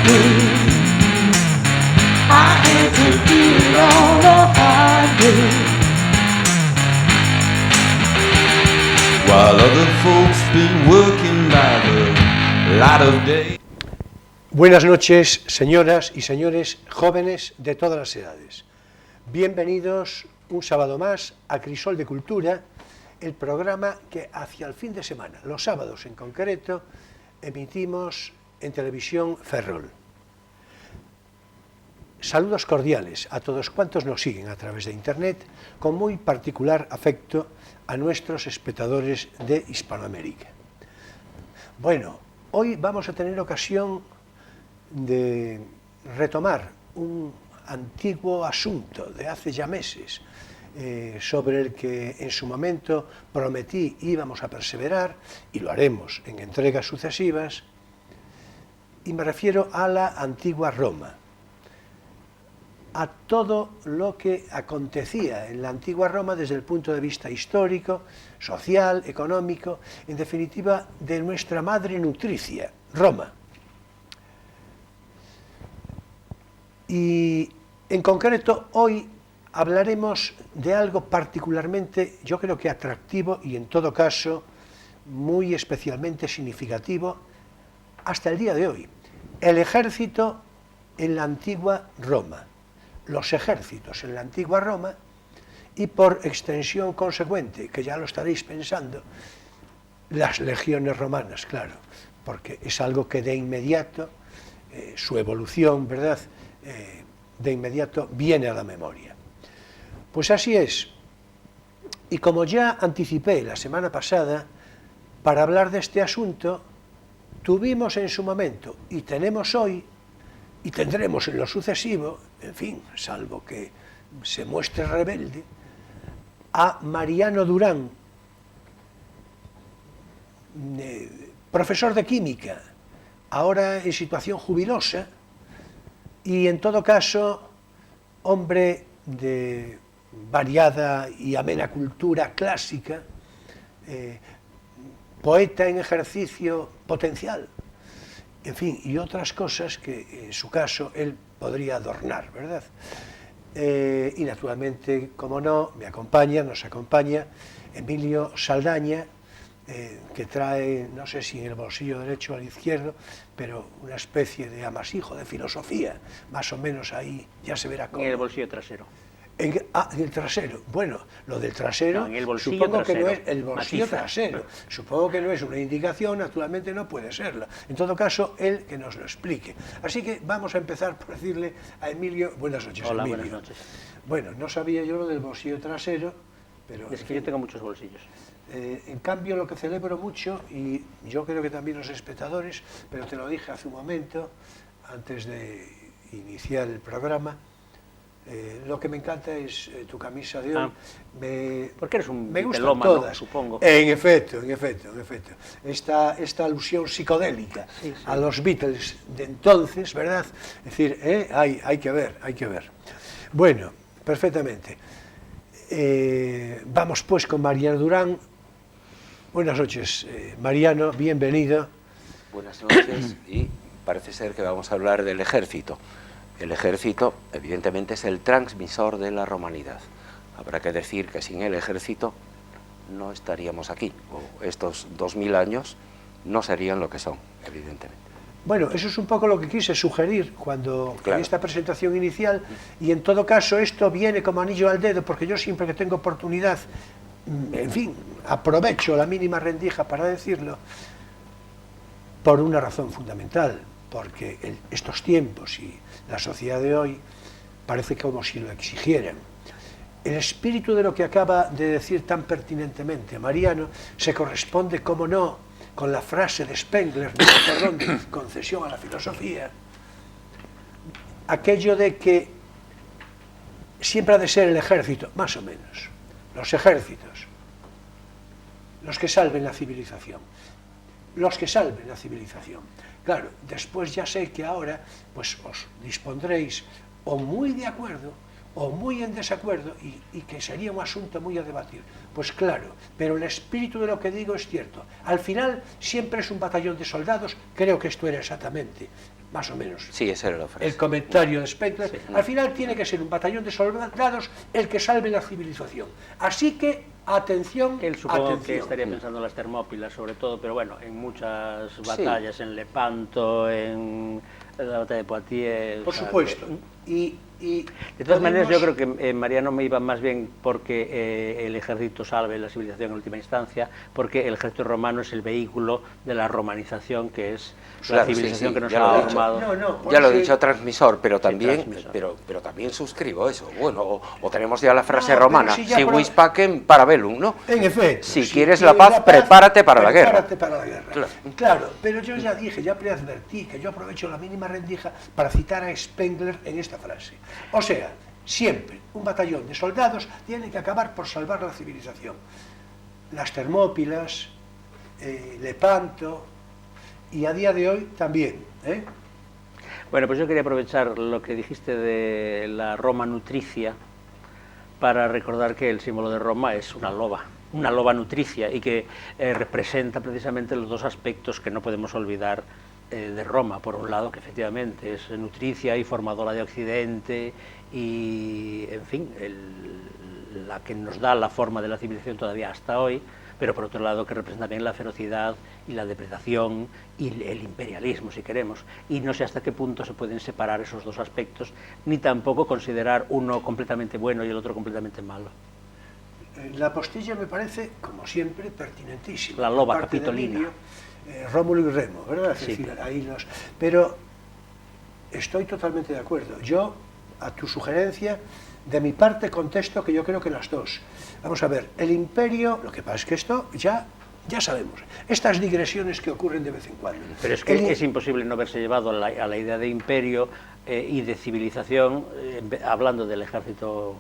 highway. I had to do it on the highway. While other folks been working by the light of day. Buenas noches, señoras y señores, jóvenes de todas las edades. Bienvenidos un sábado más a Crisol de Cultura, el programa que hacia el fin de semana, los sábados en concreto, emitimos en televisión Ferrol. Saludos cordiales a todos cuantos nos siguen a través de internet, con muy particular afecto a nuestros espectadores de Hispanoamérica. Bueno, hoy vamos a tener ocasión de retomar un antiguo asunto de hace ya meses, sobre el que en su momento prometí íbamos a perseverar, y lo haremos en entregas sucesivas, y me refiero a la antigua Roma, a todo lo que acontecía en la antigua Roma desde el punto de vista histórico, social, económico, en definitiva de nuestra madre nutricia, Roma. Y en concreto hoy hablaremos de algo particularmente, yo creo que atractivo y en todo caso muy especialmente significativo hasta el día de hoy: el ejército en la antigua Roma, los ejércitos en la antigua Roma y por extensión consecuente, que ya lo estaréis pensando, las legiones romanas, claro, porque es algo que de inmediato, su evolución, ¿verdad?, de inmediato viene a la memoria. Pues así es, y como ya anticipé la semana pasada, para hablar de este asunto, tuvimos en su momento, y tenemos hoy, y tendremos en lo sucesivo, en fin, salvo que se muestre rebelde, a Mariano Durán, profesor de química, ahora en situación jubilosa, y en todo caso, hombre de variada y amena cultura clásica, poeta en ejercicio potencial, en fin, y otras cosas que en su caso él podría adornar, ¿verdad? Y naturalmente, como no, nos acompaña Emilio Saldaña, que trae, no sé si en el bolsillo derecho o al izquierdo, pero una especie de amasijo de filosofía, más o menos ahí, ya se verá cómo. En el bolsillo trasero. En el trasero. Bueno, lo del trasero, no, en el bolsillo supongo trasero, que no es el bolsillo trasero. Supongo que no es una indicación, naturalmente no puede serlo. En todo caso, él que nos lo explique. Así que vamos a empezar por decirle a Emilio, buenas noches. Hola, Emilio. buenas noches. Bueno, no sabía yo lo del bolsillo trasero, pero... Es que yo tengo muchos bolsillos. En cambio, lo que celebro mucho, y yo creo que también los espectadores, pero te lo dije hace un momento, antes de iniciar el programa, lo que me encanta es tu camisa de hoy. Porque eres un me gustan melómano, todas, supongo. En efecto. Esta alusión psicodélica, sí. A los Beatles de entonces, ¿verdad? Es decir, hay que ver. Bueno, perfectamente. Vamos pues con Mariano Durán. Buenas noches, Mariano, bienvenido. Buenas noches, y parece ser que vamos a hablar del ejército. El ejército, evidentemente, es el transmisor de la romanidad. Habrá que decir que sin el ejército no estaríamos aquí, o estos 2000 años no serían lo que son, evidentemente. Bueno, eso es un poco lo que quise sugerir cuando claro. En esta presentación inicial, y en todo caso esto viene como anillo al dedo, porque yo siempre que tengo oportunidad, en fin, aprovecho la mínima rendija para decirlo, por una razón fundamental, porque estos tiempos y la sociedad de hoy parece como si lo exigieran. El espíritu de lo que acaba de decir tan pertinentemente Mariano se corresponde, como no, con la frase de Spengler, de concesión a la filosofía, aquello de que siempre ha de ser el ejército, más o menos, los ejércitos, los que salven la civilización. Claro, después ya sé que ahora pues os dispondréis o muy de acuerdo o muy en desacuerdo y que sería un asunto muy a debatir. Pues claro, pero el espíritu de lo que digo es cierto. Al final siempre es un batallón de soldados, creo que esto era exactamente más o menos. Sí, ese era la frase. El comentario de Spengler, al final tiene que ser un batallón de soldados el que salve la civilización. Así que, atención, Él supongo que atención. estaría pensando en las Termópilas, sobre todo, pero bueno, en muchas batallas, en Lepanto, en la batalla de Poitiers... Por o sea, supuesto. De todas maneras, yo creo que Mariano me iba más bien porque el ejército salve la civilización en última instancia, porque el ejército romano es el vehículo de la romanización, que es la civilización que nos ha formado. Ya lo he dicho, transmisor, pero también, pero también suscribo eso. Bueno, o tenemos ya la frase romana, si vis pacem para bellum, ¿no? En efecto. Si quieres la paz, prepárate para la guerra. Claro, pero yo ya dije, ya preadvertí que yo aprovecho la mínima rendija para citar a Spengler en esta frase. O sea, siempre un batallón de soldados tiene que acabar por salvar la civilización. Las Termópilas, Lepanto, y a día de hoy también. Bueno, pues yo quería aprovechar lo que dijiste de la Roma nutricia para recordar que el símbolo de Roma es una loba nutricia, y que representa precisamente los dos aspectos que no podemos olvidar de Roma. Por un lado, que efectivamente es nutricia y formadora de Occidente y, en fin, la que nos da la forma de la civilización todavía hasta hoy, pero por otro lado que representa también la ferocidad y la depredación y el imperialismo, si queremos. Y no sé hasta qué punto se pueden separar esos dos aspectos, ni tampoco considerar uno completamente bueno y el otro completamente malo. La postilla me parece, como siempre, pertinentísima. La loba capitolina. Rómulo y Remo, ¿verdad? Sí. Es decir, pero estoy totalmente de acuerdo. Yo, a tu sugerencia, de mi parte contesto que yo creo que las dos. Vamos a ver, el imperio, lo que pasa es que esto ya sabemos, estas digresiones que ocurren de vez en cuando. Pero es que es imposible no verse llevado a la idea de imperio y de civilización, hablando del ejército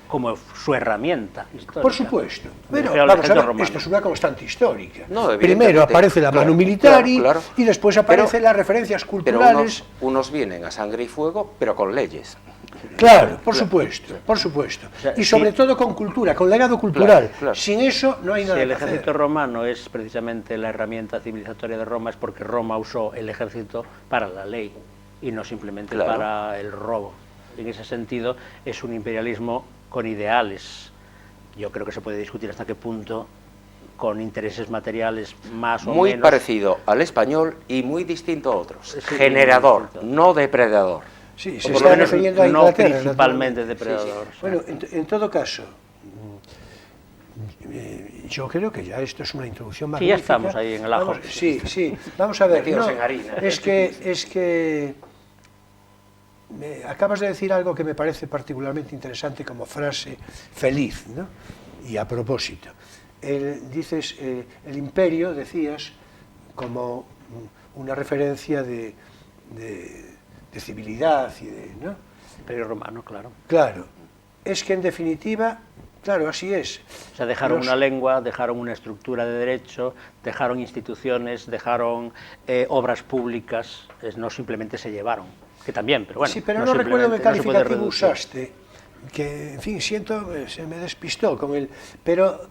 como su herramienta histórica. Por supuesto, pero vamos a ver, esto es una constante histórica. No, primero aparece la manu militari y después aparecen las referencias culturales. Pero unos vienen a sangre y fuego, pero con leyes. Claro, por supuesto, por supuesto. O sea, y sobre todo con cultura, con legado cultural. Claro. Sin eso no hay nada que hacer. Si el ejército romano es precisamente la herramienta civilizatoria de Roma, es porque Roma usó el ejército para la ley y no simplemente para el robo. En ese sentido, es un imperialismo con ideales. Yo creo que se puede discutir hasta qué punto con intereses materiales más o menos... Muy parecido al español y muy distinto a otros. Sí, generador, no depredador. Sí, se por lo menos refiriendo a Inglaterra, no principalmente depredador. Sí. Bueno, en todo caso, yo creo que ya esto es una introducción magnífica. Sí, ya estamos ahí en el ajo. Sí, vamos a ver. No, es que acabas de decir algo que me parece particularmente interesante como frase feliz, ¿no? Y a propósito. Dices, el imperio, decías, como una referencia de civilidad y ¿no? Imperio romano, claro. Claro, es que en definitiva, claro, así es. O sea, dejaron una lengua, dejaron una estructura de derecho, dejaron instituciones, dejaron obras públicas, no simplemente se llevaron, que también, pero bueno. Sí, pero no recuerdo qué calificativo usaste, que, en fin, siento, se me despistó con él, pero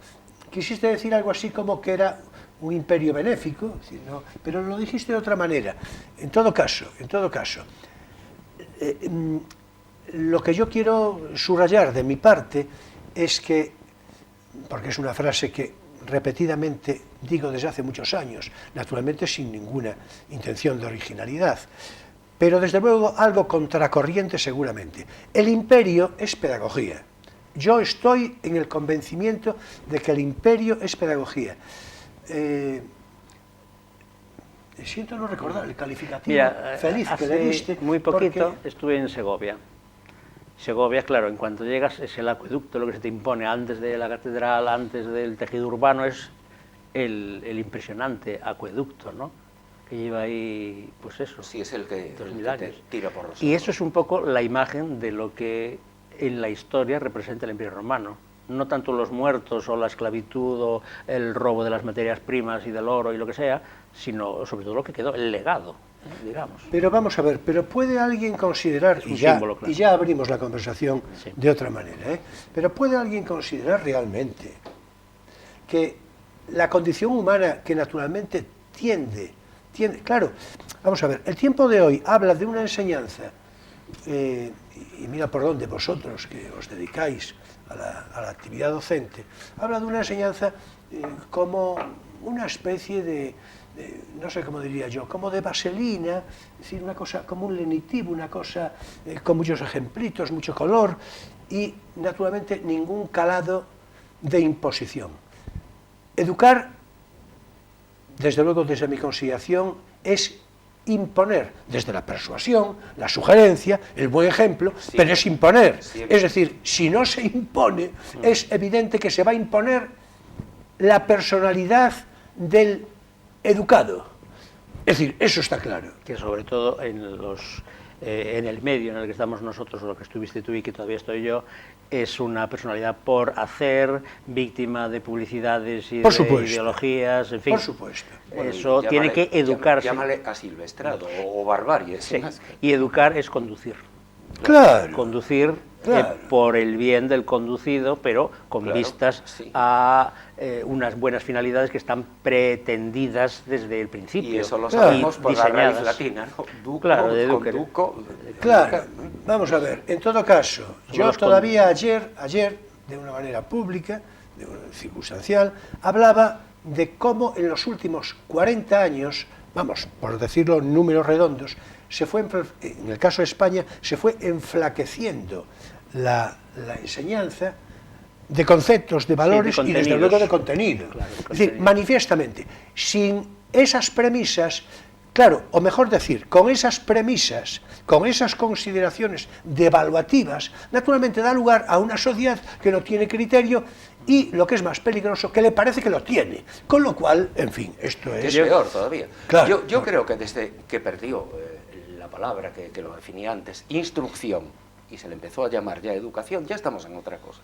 quisiste decir algo así como que era un imperio benéfico, ¿no? Pero lo dijiste de otra manera. En todo caso, lo que yo quiero subrayar de mi parte es que, porque es una frase que repetidamente digo desde hace muchos años, naturalmente sin ninguna intención de originalidad, pero desde luego algo contracorriente seguramente. El imperio es pedagogía. Yo estoy en el convencimiento de que el imperio es pedagogía. Siento no recordar el calificativo feliz que le diste. Muy poquito estuve en Segovia. Segovia, claro, en cuanto llegas es el acueducto, lo que se te impone antes de la catedral, antes del tejido urbano, es el impresionante acueducto, ¿no? Que lleva ahí, pues eso. Sí, es el que te tira por los ojos. Y eso es un poco la imagen de lo que en la historia representa el Imperio Romano. No tanto los muertos o la esclavitud o el robo de las materias primas y del oro y lo que sea, sino sobre todo lo que quedó, el legado, digamos. Pero vamos a ver, pero puede alguien considerar, y ya abrimos la conversación de otra manera, pero puede alguien considerar realmente que la condición humana, que naturalmente tiende claro, vamos a ver, el tiempo de hoy habla de una enseñanza, y mira por dónde vosotros que os dedicáis a la actividad docente, habla de una enseñanza como una especie de, no sé cómo diría yo, como de vaselina, es decir, una cosa como un lenitivo, una cosa con muchos ejemplitos, mucho color y naturalmente ningún calado de imposición. Educar, desde luego desde mi consideración, es imponer desde la persuasión, la sugerencia, el buen ejemplo, sí, pero es imponer. Siempre. Es decir, si no se impone, es evidente que se va a imponer la personalidad del educado. Es decir, eso está claro. Que sobre todo en el medio en el que estamos nosotros, o lo que estuviste tú y que todavía estoy yo, es una personalidad por hacer, víctima de publicidades y de ideologías, en fin. Por supuesto. Bueno, eso tiene que educarse. Llámale asilvestrado o barbarie. Sí. Y educar es conducir. Claro. Conducir claro. Por el bien del conducido, pero con vistas a unas buenas finalidades que están pretendidas desde el principio. Y eso lo sabemos por la raíz latina, ¿no? Duco, claro, de Duque. Conduco. Claro, vamos a ver, en todo caso, yo todavía ayer, de una manera pública, de una circunstancial, hablaba de cómo en los últimos 40 años, vamos, por decirlo en números redondos, se fue, en el caso de España, se fue enflaqueciendo la enseñanza de conceptos, de valores y desde luego de contenido. Claro, es decir, manifiestamente, sin esas premisas, claro, o mejor decir, con esas premisas, con esas consideraciones devaluativas, naturalmente da lugar a una sociedad que no tiene criterio y, lo que es más peligroso, que le parece que lo tiene. Con lo cual, en fin, esto es... Es peor todavía. Claro, yo creo que desde que perdió la palabra que lo definía antes, instrucción, y se le empezó a llamar ya educación, ya estamos en otra cosa.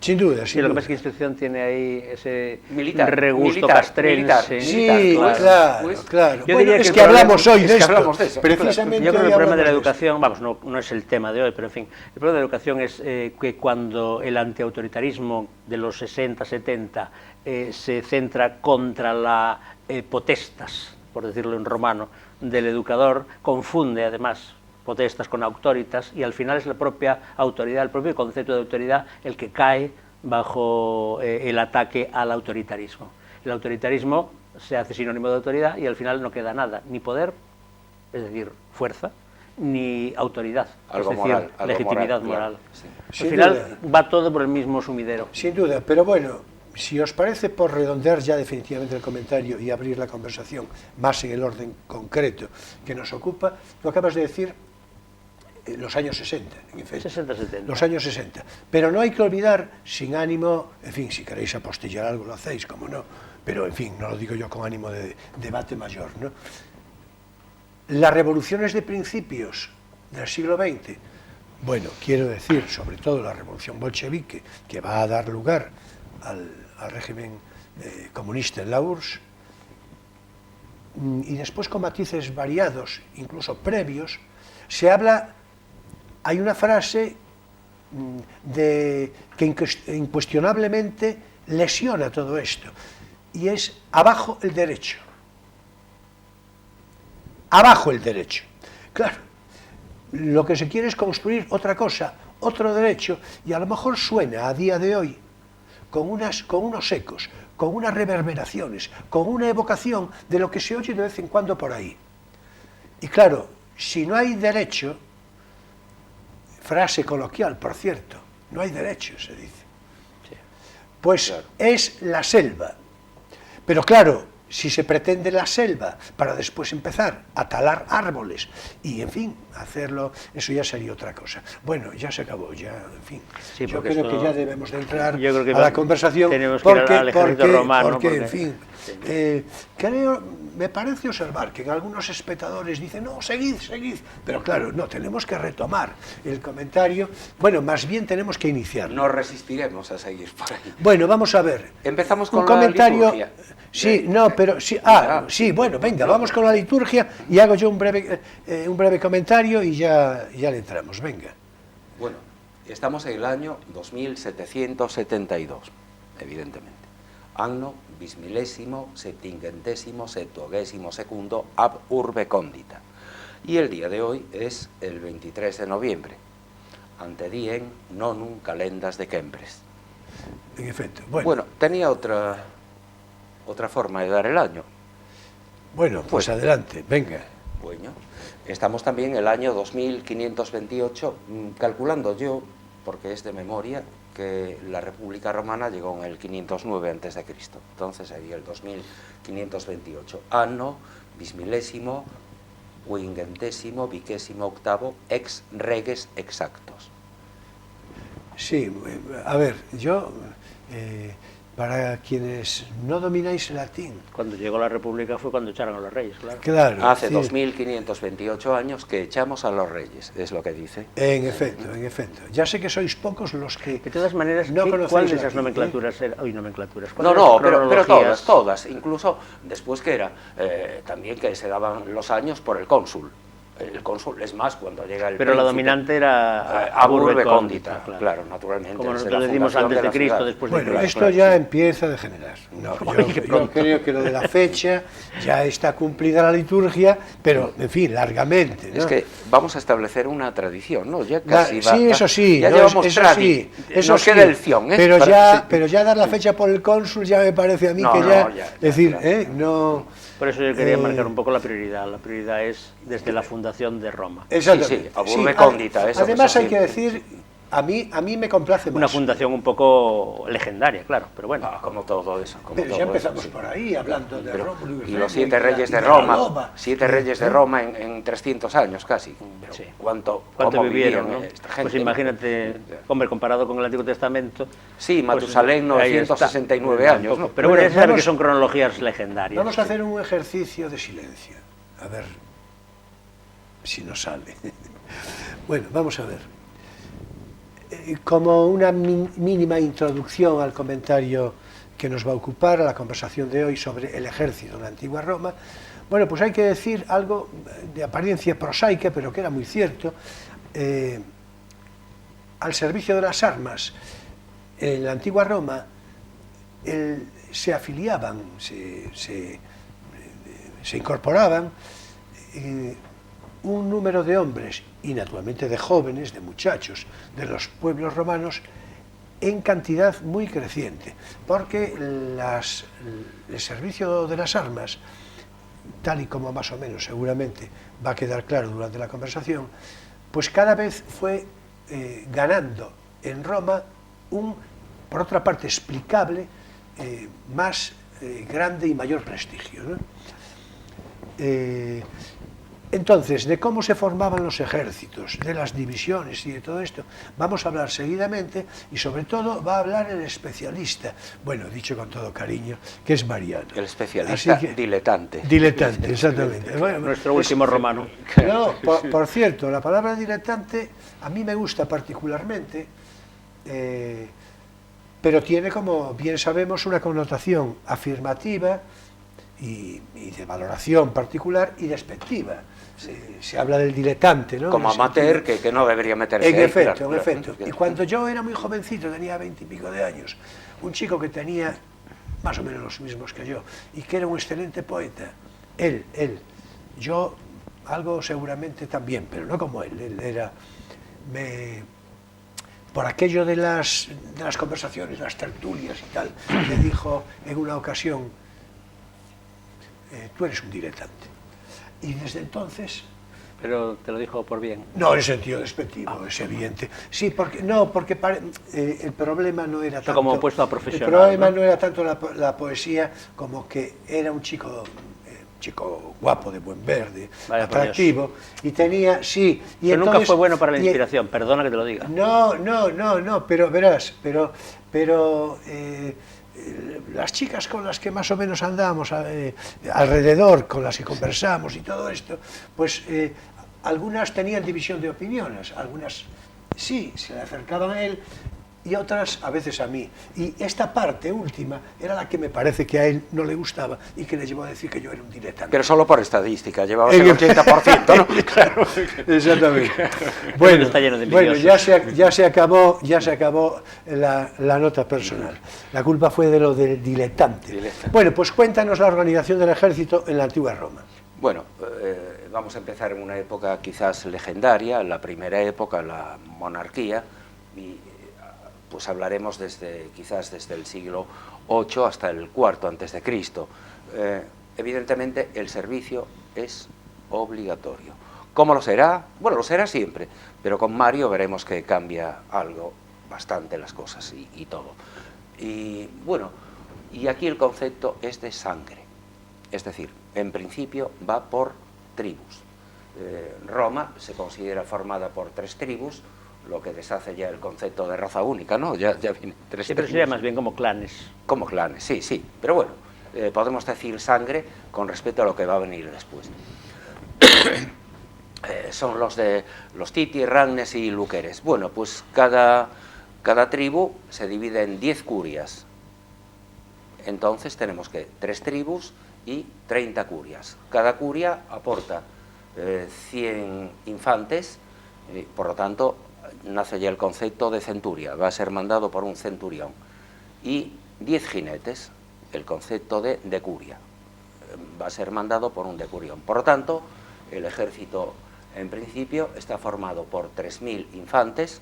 Sin duda, sí, sin lo duda. que pasa es que instrucción tiene ahí ese militar, regusto castrense. Sí, claro, pues, claro. Yo bueno, diría es que que hablamos hoy de esto. Precisamente yo creo que el problema de la esto. educación, vamos, no es el tema de hoy, pero en fin, el problema de la educación es que cuando el antiautoritarismo de los 60, 70 se centra contra la potestas, por decirlo en romano, del educador, confunde además potestas con autoritas, y al final es la propia autoridad, el propio concepto de autoridad el que cae bajo el ataque al autoritarismo. El autoritarismo se hace sinónimo de autoridad y al final no queda nada, ni poder, es decir, fuerza, ni autoridad, algo es decir, moral, legitimidad moral. Sí. Al final va todo por el mismo sumidero. Sin duda, pero bueno, si os parece, por redondear ya definitivamente el comentario y abrir la conversación más en el orden concreto que nos ocupa, lo acabas de decir, los años 60, en efecto. 60-70. Los años 60. Pero no hay que olvidar, sin ánimo, en fin, si queréis apostillar algo lo hacéis, como no, pero en fin, no lo digo yo con ánimo de debate mayor, ¿no? Las revoluciones de principios del siglo XX, bueno, quiero decir, sobre todo la revolución bolchevique, que va a dar lugar al régimen comunista en la URSS, y después con matices variados, incluso previos, se habla, hay una frase que incuestionablemente lesiona todo esto, y es abajo el derecho. Abajo el derecho. Claro, lo que se quiere es construir otra cosa, otro derecho, y a lo mejor suena a día de hoy con unos ecos, con unas reverberaciones, con una evocación de lo que se oye de vez en cuando por ahí. Y claro, si no hay derecho, frase coloquial, por cierto, no hay derecho, se dice, pues claro, es la selva. Pero claro, si se pretende la selva para después empezar a talar árboles y, en fin, hacerlo, eso ya sería otra cosa. Bueno, ya se acabó, ya, en fin. Sí, yo creo que ya debemos de entrar a la conversación porque, en fin, creo, me parece observar que en algunos espectadores dicen, no, seguid, pero claro, no, tenemos que retomar el comentario, bueno, más bien tenemos que iniciar. No resistiremos a seguir por ahí. Bueno, vamos a ver. Empezamos con un comentario, la liturgia. Sí, no, pero sí, sí, bueno, venga, vamos con la liturgia y hago yo un breve comentario y ya le entramos, venga. Bueno, estamos en el año 2772, evidentemente. Anno bismilésimo, septingentésimo, septuagésimo segundo ab urbe condita. Y el día de hoy es el 23 de noviembre, ante diem nonum calendas decembres. En efecto. Bueno, tenía otra forma de dar el año. Bueno, pues adelante, venga. Bueno, estamos también en el año 2528, calculando yo, porque es de memoria, que la República Romana llegó en el 509 a.C., entonces sería el 2528, anno bismilésimo, quingentésimo, viquésimo octavo, ex reges exactos. Sí, a ver, yo, para quienes no domináis el latín... Cuando llegó la República fue cuando echaron a los reyes, claro. Claro. Hace sí. 2528 años que echamos a los reyes, es lo que dice. En efecto, en efecto. Ya sé que sois pocos los que... De todas maneras, no ¿cuál conocéis de esas latín, nomenclaturas era? Hoy nomenclaturas. No, no, pero todas, incluso después que era, también que se daban los años por el cónsul. El cónsul, es más, cuando llega el Pero la príncipe, dominante era ab urbe condita, condita, claro, naturalmente. Como desde nosotros la decimos fundación antes de la Cristo, ciudad. después de Bueno, Cristo. esto claro. ya empieza a degenerar. No, Oye, qué yo pronto. creo que lo de la fecha ya está cumplida la liturgia, pero, en fin, largamente, ¿no? Es que vamos a establecer una tradición, ¿no? Ya casi Sí, eso sí, ya no, llevamos eso tradi. sí, eso Nos sí, queda el ción, ¿eh? pero Para- ya dar la fecha por el cónsul ya me parece a mí No, que no, ya, ya, es decir, claro. no... Por eso yo quería marcar un poco la prioridad. La prioridad es desde la fundación de Roma. Exactamente. Sí, ab urbe condita, eso además que hay se que siente. decir, a mí me complace más. Una fundación un poco legendaria, claro, pero bueno. Como todo eso. Como Pero todo ya eso, empezamos sí. por ahí, hablando de Pero- Rómulo y Remo los 7 y reyes y de la Roma, Loba. 7 reyes de Roma en 300 años casi. Pero Sí. ¿Cuánto ¿Cuánto vivían vivieron, no? esta gente? Pues imagínate, hombre, comparado con el Antiguo Testamento... Sí, Matusalén, pues, ahí está. 969 años, ¿no? Pero bueno, ya se sabe vamos- que son cronologías legendarias. Vamos a hacer un ejercicio de silencio. A ver si nos sale. Bueno, vamos a ver. Como una mínima introducción al comentario que nos va a ocupar, a la conversación de hoy sobre el ejército en la antigua Roma, bueno, pues hay que decir algo de apariencia prosaica, pero que era muy cierto. Al servicio de las armas, en la antigua Roma, se afiliaban, se incorporaban un número de hombres y naturalmente de jóvenes, de muchachos, de los pueblos romanos en cantidad muy creciente, porque el servicio de las armas, tal y como más o menos seguramente va a quedar claro durante la conversación, pues cada vez fue ganando en Roma un, por otra parte explicable, más grande y mayor prestigio, ¿no? Entonces, de cómo se formaban los ejércitos, de las divisiones y de todo esto, vamos a hablar seguidamente y sobre todo va a hablar el especialista, bueno, dicho con todo cariño, que es Mariano. El especialista diletante. Diletante, exactamente. Bueno, Nuestro último romano. no, por cierto, la palabra diletante a mí me gusta particularmente, pero tiene, como bien sabemos, una connotación afirmativa y de valoración particular y despectiva. Se habla del diletante, ¿no? Como amateur, que no debería meterse En ahí, efecto, claro, en claro. efecto. Y cuando yo era muy jovencito, tenía 20 y pico de años, un chico que tenía más o menos los mismos que yo, y que era un excelente poeta, él, yo algo seguramente también, pero no como él era, por aquello de las conversaciones, las tertulias y tal, me dijo en una ocasión, tú eres un diletante. Y desde entonces... Pero te lo dijo por bien. No, en sentido despectivo, es evidente. Sí, porque el problema no era tanto... como puesto a profesional, el problema ¿no? no era tanto la poesía como que era un chico guapo, de buen verde, Vaya por atractivo, y tenía, sí... Y Pero nunca entonces, fue bueno para la inspiración, perdona que te lo diga. No, pero verás, pero las chicas con las que más o menos andábamos alrededor, con las que conversamos y todo esto, pues algunas tenían división de opiniones, algunas sí, se le acercaban a él, y otras a veces a mí. Y esta parte última era la que me parece que a él no le gustaba y que le llevó a decir que yo era un diletante. Pero solo por estadística, llevabas el 80%, ¿no? Claro, exactamente. Bueno, Está lleno de bueno, envidiosos. ya se acabó la nota personal. La culpa fue de lo del diletante. Bueno, pues cuéntanos la organización del ejército en la antigua Roma. Bueno, vamos a empezar en una época quizás legendaria, la primera época, la monarquía, y pues hablaremos quizás desde el siglo VIII hasta el IV antes de Cristo. Evidentemente el servicio es obligatorio. ¿Cómo lo será? Bueno, lo será siempre, pero con Mario veremos que cambia algo, bastante las cosas y todo. Y bueno, y aquí el concepto es de sangre, es decir, en principio va por tribus. Roma se considera formada por 3 tribus, lo que deshace ya el concepto de raza única, ¿no? Ya viene 3 Siempre tribus. sería más bien como clanes. Como clanes, sí, sí, pero bueno, podemos decir sangre con respecto a lo que va a venir después. Son los Titi, Ragnes y Luqueres. Bueno, pues cada tribu se divide en 10 curias. Entonces tenemos que 3 tribus y 30 curias. Cada curia aporta 100 infantes, por lo tanto nace ya el concepto de centuria, va a ser mandado por un centurión, y 10 jinetes, el concepto de decuria, va a ser mandado por un decurión. Por lo tanto, el ejército en principio está formado por 3.000 infantes,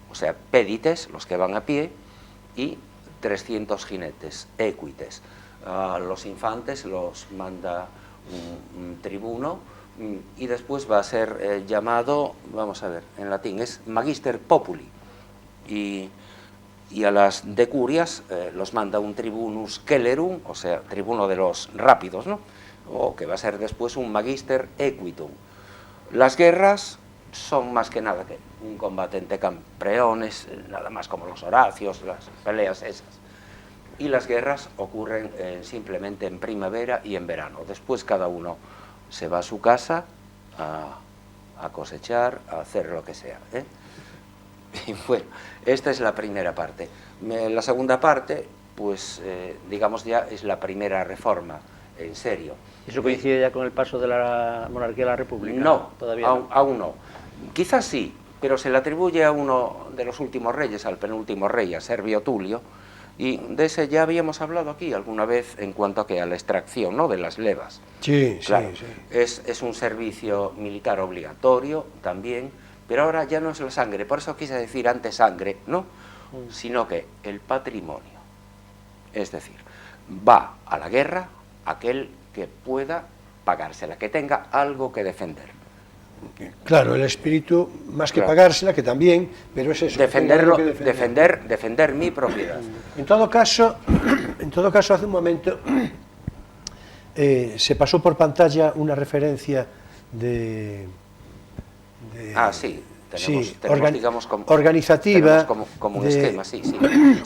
o sea, pédites, los que van a pie, y 300 jinetes, equites. A los infantes los manda un tribuno, y después va a ser llamado, vamos a ver, en latín es Magister Populi, y a las decurias los manda un Tribunus Celerum, o sea, tribuno de los rápidos, ¿no? O que va a ser después un Magister Equitum. Las guerras son más que nada que un combate entre campeones, nada más como los Horacios, las peleas esas. Y las guerras ocurren simplemente en primavera y en verano. Después cada uno se va a su casa a cosechar, a hacer lo que sea, ¿eh? Y bueno, esta es la primera parte. La segunda parte, pues digamos ya es la primera reforma, en serio. ¿Eso coincide ya con el paso de la monarquía a la república? No, todavía no. Aún no. Quizás sí, pero se le atribuye a uno de los últimos reyes, al penúltimo rey, a Servio Tulio, y de ese ya habíamos hablado aquí alguna vez en cuanto a la extracción, ¿no?, de las levas. Sí, claro, sí. es un servicio militar obligatorio también, pero ahora ya no es la sangre, por eso quise decir antes sangre, ¿no?, sino que el patrimonio. Es decir, va a la guerra aquel que pueda pagársela, que tenga algo que defender. Claro, el espíritu, más que Claro. pagársela, que también, pero es eso. Defenderlo, que defender. defender mi propiedad. En todo caso, hace un momento se pasó por pantalla una referencia de Sí, tenemos digamos, organizativa, tenemos como un de esquema, sí.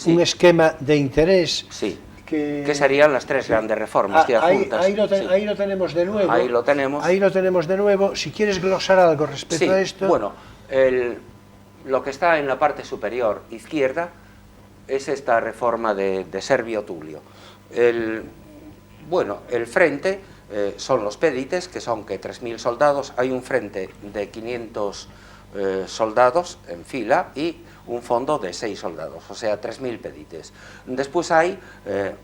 un esquema de interés. Sí. Que ¿Qué serían las 3 grandes reformas ya juntas? Ahí lo Sí. tenemos de nuevo. Ahí lo tenemos. Ahí lo tenemos de nuevo. Si quieres glosar algo respecto Sí, a esto. bueno, lo que está en la parte superior izquierda es esta reforma de Servio Tulio. El frente son los pédites, que son 3.000 soldados. Hay un frente de 500 soldados en fila y un fondo de 6 soldados, o sea, 3.000 pédites. Después hay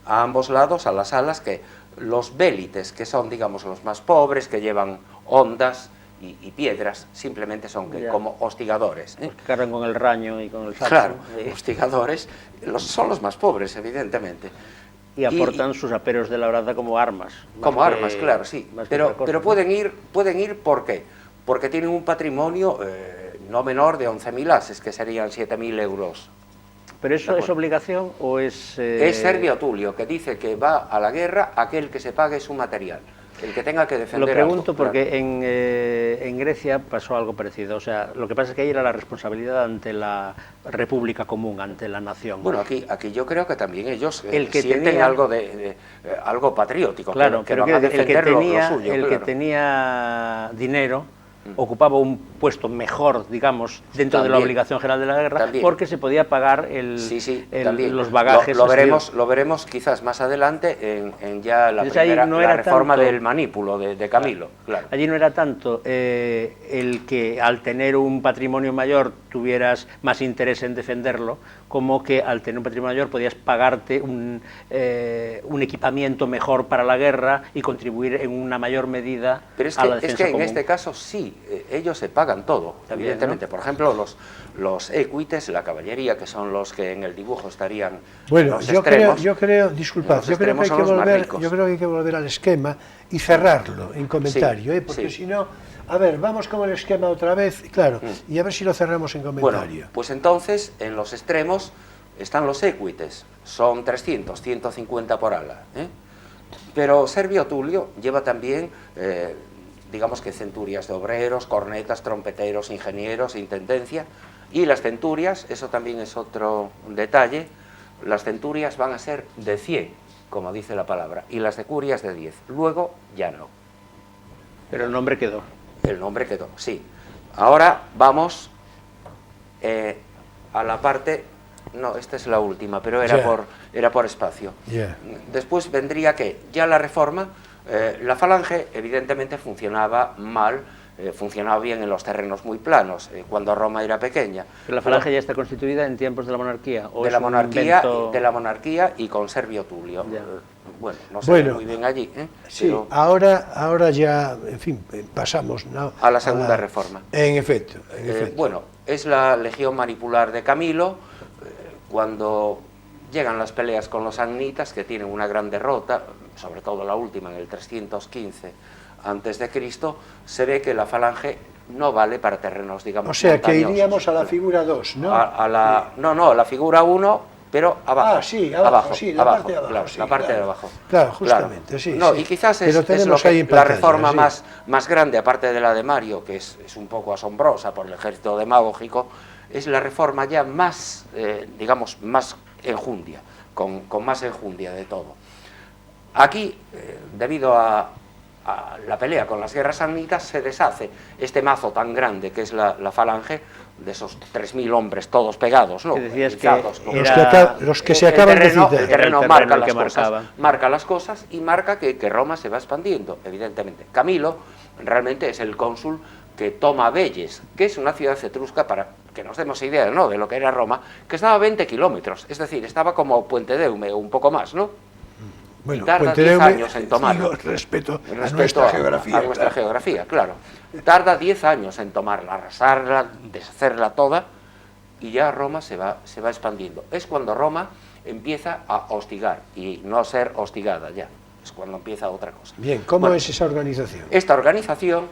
a ambos lados, a las alas, que los vélites, que son, digamos, los más pobres, que llevan hondas y piedras, simplemente son como hostigadores. Los que cargan con el raño y con el saco. Claro, hostigadores, son los más pobres, evidentemente. Y aportan sus aperos de labrada como armas. Como armas, claro, sí. Pero pueden ir, ¿por qué? Porque tienen un patrimonio no menor de 11.000 ases, que serían 7.000 euros. ¿Pero eso es obligación o es...? Es Servio Tulio, que dice que va a la guerra aquel que se pague su material, el que tenga que defender. Lo pregunto algo, porque claro. en Grecia pasó algo parecido. O sea, lo que pasa es que ahí era la responsabilidad ante la república común, ante la nación. Bueno, aquí yo creo que también ellos el que sienten tenía, algo patriótico, claro, que van a defender lo suyo. El que tenía dinero ocupaba un puesto mejor, digamos, dentro de la También. obligación general de la guerra, También. porque se podía pagar También. los bagajes. Lo veremos quizás más adelante en ya la, Entonces, ahí no la era reforma tanto del manípulo de Camilo. Claro. Allí no era tanto el que al tener un patrimonio mayor tuvieras más interés en defenderlo, como que al tener un patrimonio mayor podías pagarte un equipamiento mejor para la guerra y contribuir en una mayor medida Pero es a la que, defensa en común. este caso sí, ellos se pagan todo, También, evidentemente. ¿no? Por ejemplo, los equites, la caballería, que son los que en el dibujo estarían Bueno, los yo extremos. creo, disculpad, los yo creo que extremos hay son que los más volver, ricos. yo creo que hay que volver al esquema y cerrarlo en comentario, Sí, porque sí. si no, a ver, vamos con el esquema otra vez, claro, y a ver si lo cerramos en Bueno, comentario. pues entonces en los extremos están los equites, son 300, 150 por ala, ¿eh? Pero Servio Tulio lleva también, digamos que centurias de obreros, cornetas, trompeteros, ingenieros, intendencia, y las centurias, eso también es otro detalle, las centurias van a ser de 100, como dice la palabra, y las decurias de 10, luego ya no. Pero el nombre quedó. El nombre quedó, sí. Ahora vamos a la parte... No, esta es la última, pero era, Ya. era por espacio. Ya. Después vendría que ya la reforma, la falange evidentemente funcionaba mal, funcionaba bien en los terrenos muy planos, cuando Roma era pequeña. Pero la falange ya está constituida en tiempos de la monarquía. ¿O De es la un monarquía, invento? de la monarquía y con Servio Tulio. Ya. Bueno, no sé Bueno, muy bien allí, Sí, pero ahora ya, en fin, pasamos, ¿no?, a la segunda reforma. En efecto, en efecto. Bueno, es la legión manipular de Camilo, cuando llegan las peleas con los samnitas, que tienen una gran derrota, sobre todo la última en el 315 a.C., se ve que la falange no vale para terrenos, digamos, O sea, que montañosos. iríamos a la figura 2, ¿no? No, la figura 1, pero abajo. Ah, sí, abajo, sí, la parte de abajo, Claro, sí, la parte claro. de abajo. Claro, justamente, sí, No, sí. y quizás Que lo es lo tenemos que ahí en la pantalla, reforma sí. más grande, aparte de la de Mario, que es un poco asombrosa por el ejército demagógico, es la reforma ya más, digamos, más enjundia, con más enjundia de todo. Aquí, debido a la pelea con las guerras samnitas, se deshace este mazo tan grande que es la falange, de esos 3.000 hombres todos pegados, ¿no? Que decías que Erizados, como- era- Los que se acaban de citar. el terreno El marca terreno las que cosas, marcaba. marca las cosas y marca que Roma se va expandiendo, evidentemente. Camilo realmente es el cónsul que toma Velles, que es una ciudad etrusca, para que nos demos idea, ¿no?, de lo que era Roma, que estaba a 20 kilómetros, es decir, estaba como Puente de Eume, un poco más, ¿no? Bueno, y tarda Puente 10 de Eume, años en tomarlo. digo, respeto a Respecto nuestra geografía. a nuestra claro. geografía, claro. Tarda 10 años en tomarla, arrasarla, deshacerla toda, y ya Roma se va expandiendo. Es cuando Roma empieza a hostigar y no ser hostigada ya. Es cuando empieza otra cosa. Bien, ¿cómo Bueno, es esa organización? esta organización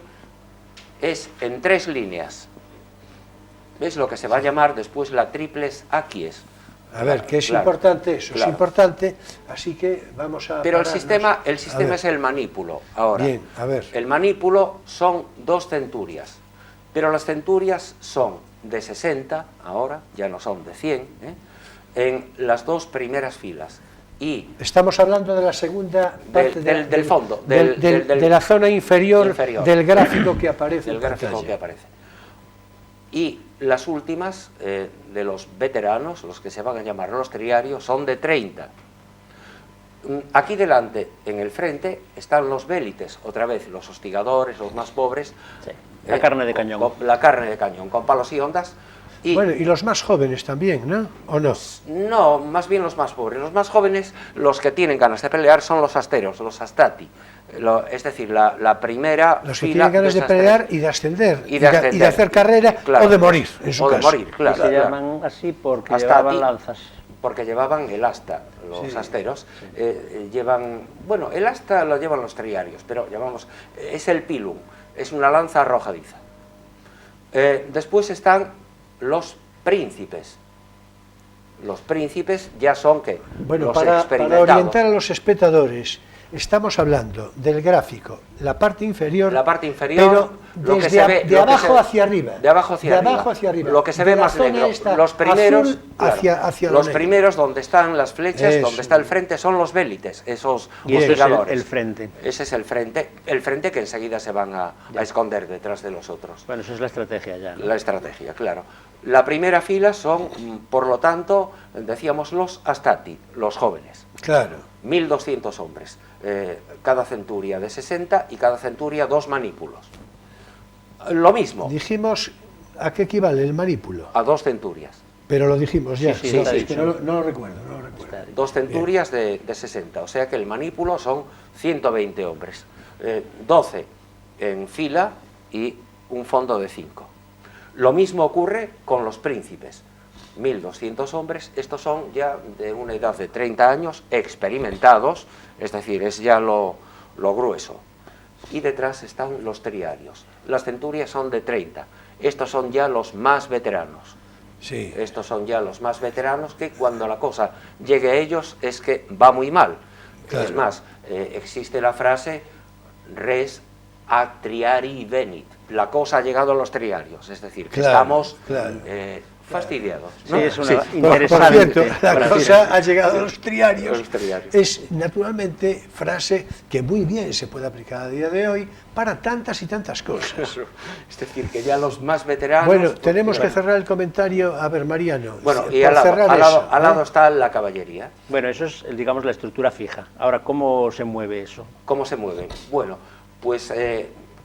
es en 3 líneas. Es lo que se va a llamar después la triples aquies. A ver, que es Claro, importante eso, claro. es importante, así que vamos a... Pero el pararnos. sistema A ver, es el manípulo. Ahora, Bien, a ver. el manípulo son 2 centurias, pero las centurias son de 60, ahora, ya no son de 100, en las 2 primeras filas. Y Estamos hablando de la segunda parte del fondo, de la zona inferior, inferior. del gráfico que aparece del en gráfico pantalla. que aparece. Y las últimas, de los veteranos, los que se van a llamar los triarios, son de 30. Aquí delante, en el frente, están los vélites, otra vez, los hostigadores, los más pobres. Sí, la carne de cañón. La carne de cañón, con palos y ondas. Y Bueno, y los más jóvenes también, ¿no? ¿O no? no, más bien los más pobres. Los más jóvenes, los que tienen ganas de pelear, son los asteros, los astati. Es decir, la primera Los que fila tienen ganas de esas pelear tres. y de ascender, Y de ascender. y de hacer carrera, Claro. o de morir, en su O de caso. morir, claro. Y se claro. llaman así porque Hasta llevaban aquí. lanzas. Porque llevaban el asta, los Sí. asteros, llevan, bueno, el asta lo llevan los triarios, pero llamamos, es el pilum, es una lanza arrojadiza. Después están los príncipes. Los príncipes ya son, ¿qué? Bueno, los para experimentados. orientar a los espectadores, estamos hablando del gráfico, la parte inferior, pero pero lo que desde se ve, de lo que abajo se- hacia arriba. de abajo hacia arriba. Lo que se ve De la más zona negro. esta Los primeros, azul claro, hacia lo los negro. primeros donde están las flechas, Eso. donde está el frente, son los vélites, esos Y ese es hostigadores. el frente. Ese es el frente que enseguida se van a esconder detrás de los otros. Bueno, eso es la estrategia ya, ¿no? La estrategia, claro. La primera fila son, por lo tanto, decíamos los astati, los jóvenes. Claro. 1200 hombres, cada centuria de 60 y cada centuria 2 manípulos. Lo mismo, Dijimos a qué equivale el manípulo, a 2 centurias. pero lo dijimos ya. Sí, No, está es que dicho. no lo recuerdo, no lo recuerdo. Está- 2 centurias de 60, o sea que el manípulo son 120 hombres, 12 en fila y un fondo de 5. Lo mismo ocurre con los príncipes, 1200 hombres, estos son ya de una edad de 30 años, experimentados, es decir, es ya lo grueso. Y detrás están los triarios, las centurias son de 30, estos son ya los más veteranos. Sí. Estos son ya los más veteranos que cuando la cosa llegue a ellos es que va muy mal. Claro. Es más, existe la frase res ad triari venit. La cosa ha llegado a los triarios, es decir, que Claro, estamos claro. fastidiados. Sí, ¿no? es una Por interesante. cierto, la frase. cosa ha llegado a los triarios. Los triarios. Es naturalmente frase que muy bien se puede aplicar a día de hoy para tantas y tantas cosas. Es decir, que ya los más veteranos... Bueno, pues, tenemos que bueno. cerrar el comentario. A ver, Mariano. Bueno, por y al lado, cerrar al lado- eso, al lado ¿eh? está la caballería. Bueno, eso es, digamos, la estructura fija. Ahora, ¿cómo se mueve eso? ¿Cómo se mueven? Bueno, pues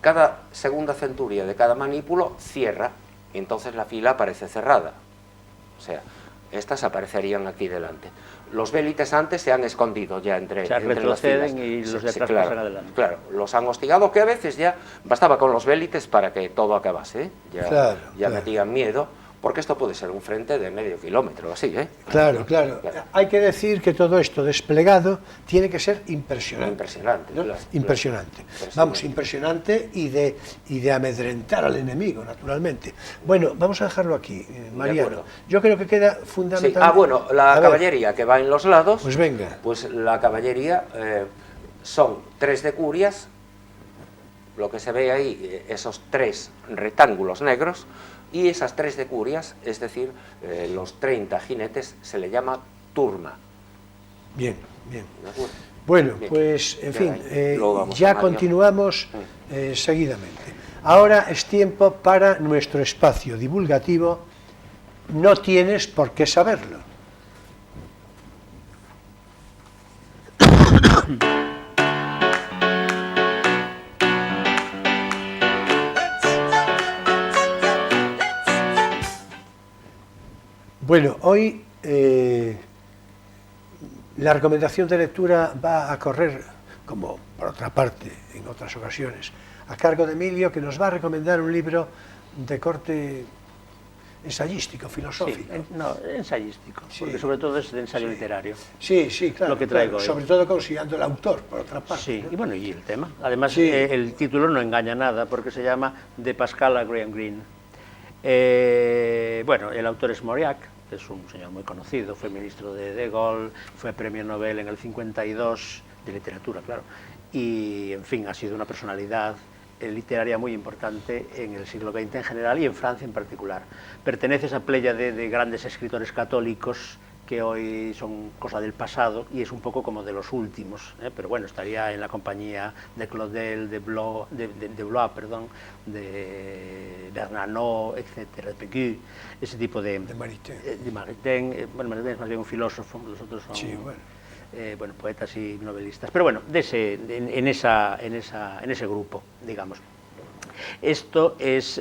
cada segunda centuria de cada manípulo cierra y entonces la fila aparece cerrada. O sea, estas aparecerían aquí delante. Los vélites antes se han escondido ya entre, O sea, entre las retroceden filas. y los de atrás claro, pasan adelante. Claro, los han hostigado, que a veces ya bastaba con los vélites para que todo acabase. ¿eh? Ya, Claro, ya claro. metían miedo, porque esto puede ser un frente de medio kilómetro, así, ¿eh? Claro, claro. Claro. Hay que decir que todo esto desplegado tiene que ser impresionante. Impresionante, ¿no? claro, Impresionante. Impresionante. Vamos, impresionante y de amedrentar al enemigo, naturalmente. Bueno, vamos a dejarlo aquí, Mariano. acuerdo. Yo creo que queda Sí. fundamental. Bueno, la A ver, caballería que va en los lados, Pues venga. pues la caballería son 3 decurias, lo que se ve ahí, esos 3 rectángulos negros, y esas 3 decurias, es decir, los 30 jinetes, se le llama turma. Bien, bien. ¿De acuerdo? Bueno, Bien. pues en Ya, fin, luego vamos ya a Mario. continuamos seguidamente. Ahora es tiempo para nuestro espacio divulgativo. No tienes por qué saberlo. Bueno, hoy la recomendación de lectura va a correr, como por otra parte en otras ocasiones, a cargo de Emilio, que nos va a recomendar un libro de corte ensayístico, Sí, filosófico. no, ensayístico, Sí. porque sobre todo es de ensayo literario. Sí, sí, claro. Lo que traigo claro, hoy. sobre todo considerando el autor, por otra parte. Sí, ¿no? y bueno, y el tema. Además, Sí. El título no engaña nada, porque se llama De Pascal a Graham Greene. Bueno, el autor es Mauriac, que es un señor muy conocido, fue ministro de Gaulle, fue premio Nobel en el 52, de literatura, claro, y, en fin, ha sido una personalidad literaria muy importante en el siglo XX en general y en Francia en particular. Pertenece a esa pléyade de grandes escritores católicos que hoy son cosa del pasado y es un poco como de los últimos, pero bueno, estaría en la compañía de Claudel, de Blois, de Bernanos, etcétera, de Pécu, ese tipo de Maritain. de Maritain. Bueno, Maritain es más bien un filósofo, los otros son Sí, bueno. bueno, poetas y novelistas, pero bueno, en ese grupo, digamos. Esto es,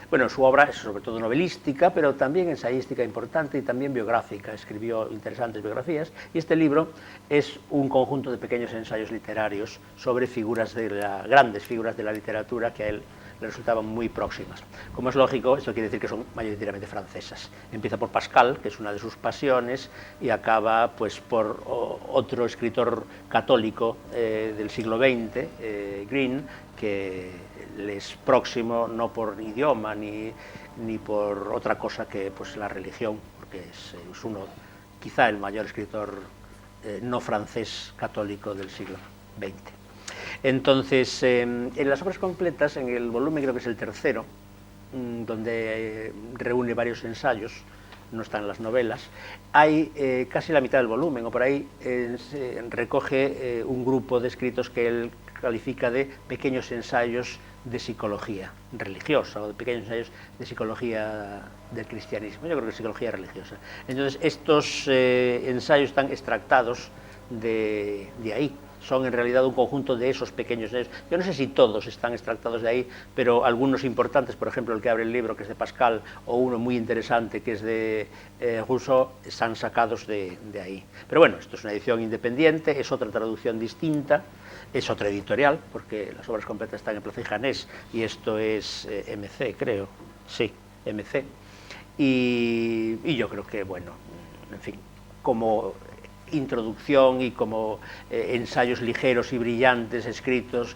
bueno, su obra es sobre todo novelística, pero también ensayística importante y también biográfica. Escribió interesantes biografías y este libro es un conjunto de pequeños ensayos literarios sobre grandes figuras de la literatura que a él le resultaban muy próximas. Como es lógico, esto quiere decir que son mayoritariamente francesas. Empieza por Pascal, que es una de sus pasiones, y acaba pues por otro escritor católico del siglo XX, Greene, que le es próximo no por idioma ni por otra cosa que pues la religión, porque es uno, quizá el mayor escritor no francés católico del siglo XX. Entonces, en las obras completas, en el volumen creo que es el tercero, donde reúne varios ensayos, no están las novelas, hay casi la mitad del volumen, o por ahí recoge un grupo de escritos que él califica de pequeños ensayos de psicología religiosa, o de pequeños ensayos de psicología del cristianismo. Yo creo que es psicología religiosa. Entonces, estos ensayos están extractados de ahí. Son en realidad un conjunto de esos pequeños ensayos. Yo no sé si todos están extractados de ahí, pero algunos importantes, por ejemplo el que abre el libro, que es de Pascal, o uno muy interesante que es de Rousseau, están sacados de ahí. Pero bueno, esto es una edición independiente, es otra traducción distinta, es otra editorial, porque las obras completas están en Plaza y Janés, y esto es MC, creo, sí, MC. Y yo creo que, bueno, en fin, como introducción y como ensayos ligeros y brillantes escritos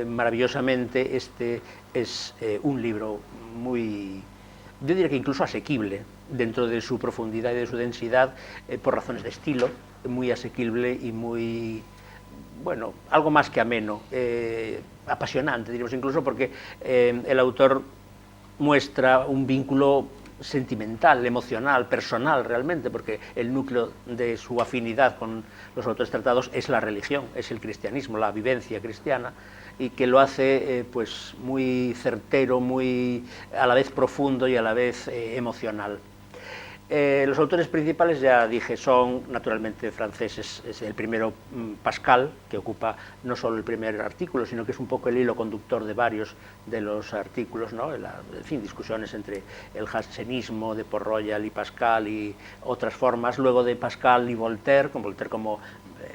maravillosamente, este es un libro muy, yo diría que incluso asequible dentro de su profundidad y de su densidad, por razones de estilo, muy asequible y muy, bueno, algo más que ameno, apasionante, diríamos incluso, porque el autor muestra un vínculo sentimental, emocional, personal realmente, porque el núcleo de su afinidad con los autores tratados es la religión, es el cristianismo, la vivencia cristiana, y que lo hace pues muy certero, muy a la vez profundo y a la vez emocional. Los autores principales, ya dije, son naturalmente franceses. Es el primero Pascal, que ocupa no solo el primer artículo, sino que es un poco el hilo conductor de varios de los artículos, ¿no? En fin, discusiones entre el jansenismo de Port-Royal y Pascal y otras formas. Luego de Pascal y Voltaire, con Voltaire como,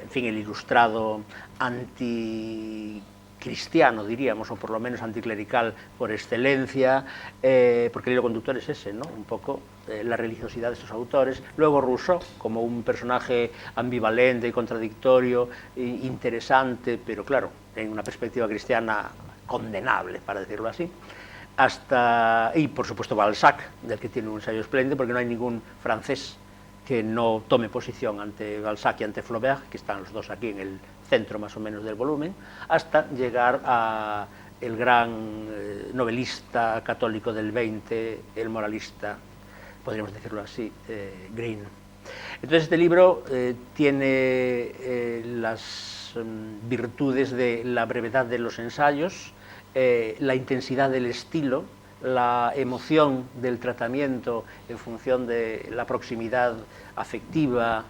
en fin, el ilustrado anticristiano, diríamos, o por lo menos anticlerical por excelencia, porque el hilo conductor es ese, ¿no? Un poco la religiosidad de estos autores. Luego Rousseau, como un personaje ambivalente y contradictorio, interesante, pero claro, en una perspectiva cristiana condenable, para decirlo así. Y por supuesto Balzac, del que tiene un ensayo espléndido, porque no hay ningún francés que no tome posición ante Balzac y ante Flaubert, que están los dos aquí en el centro más o menos del volumen, hasta llegar a el gran novelista católico del 20, el moralista, podríamos decirlo así, Greene. Entonces este libro tiene las virtudes de la brevedad de los ensayos, la intensidad del estilo, la emoción del tratamiento en función de la proximidad afectiva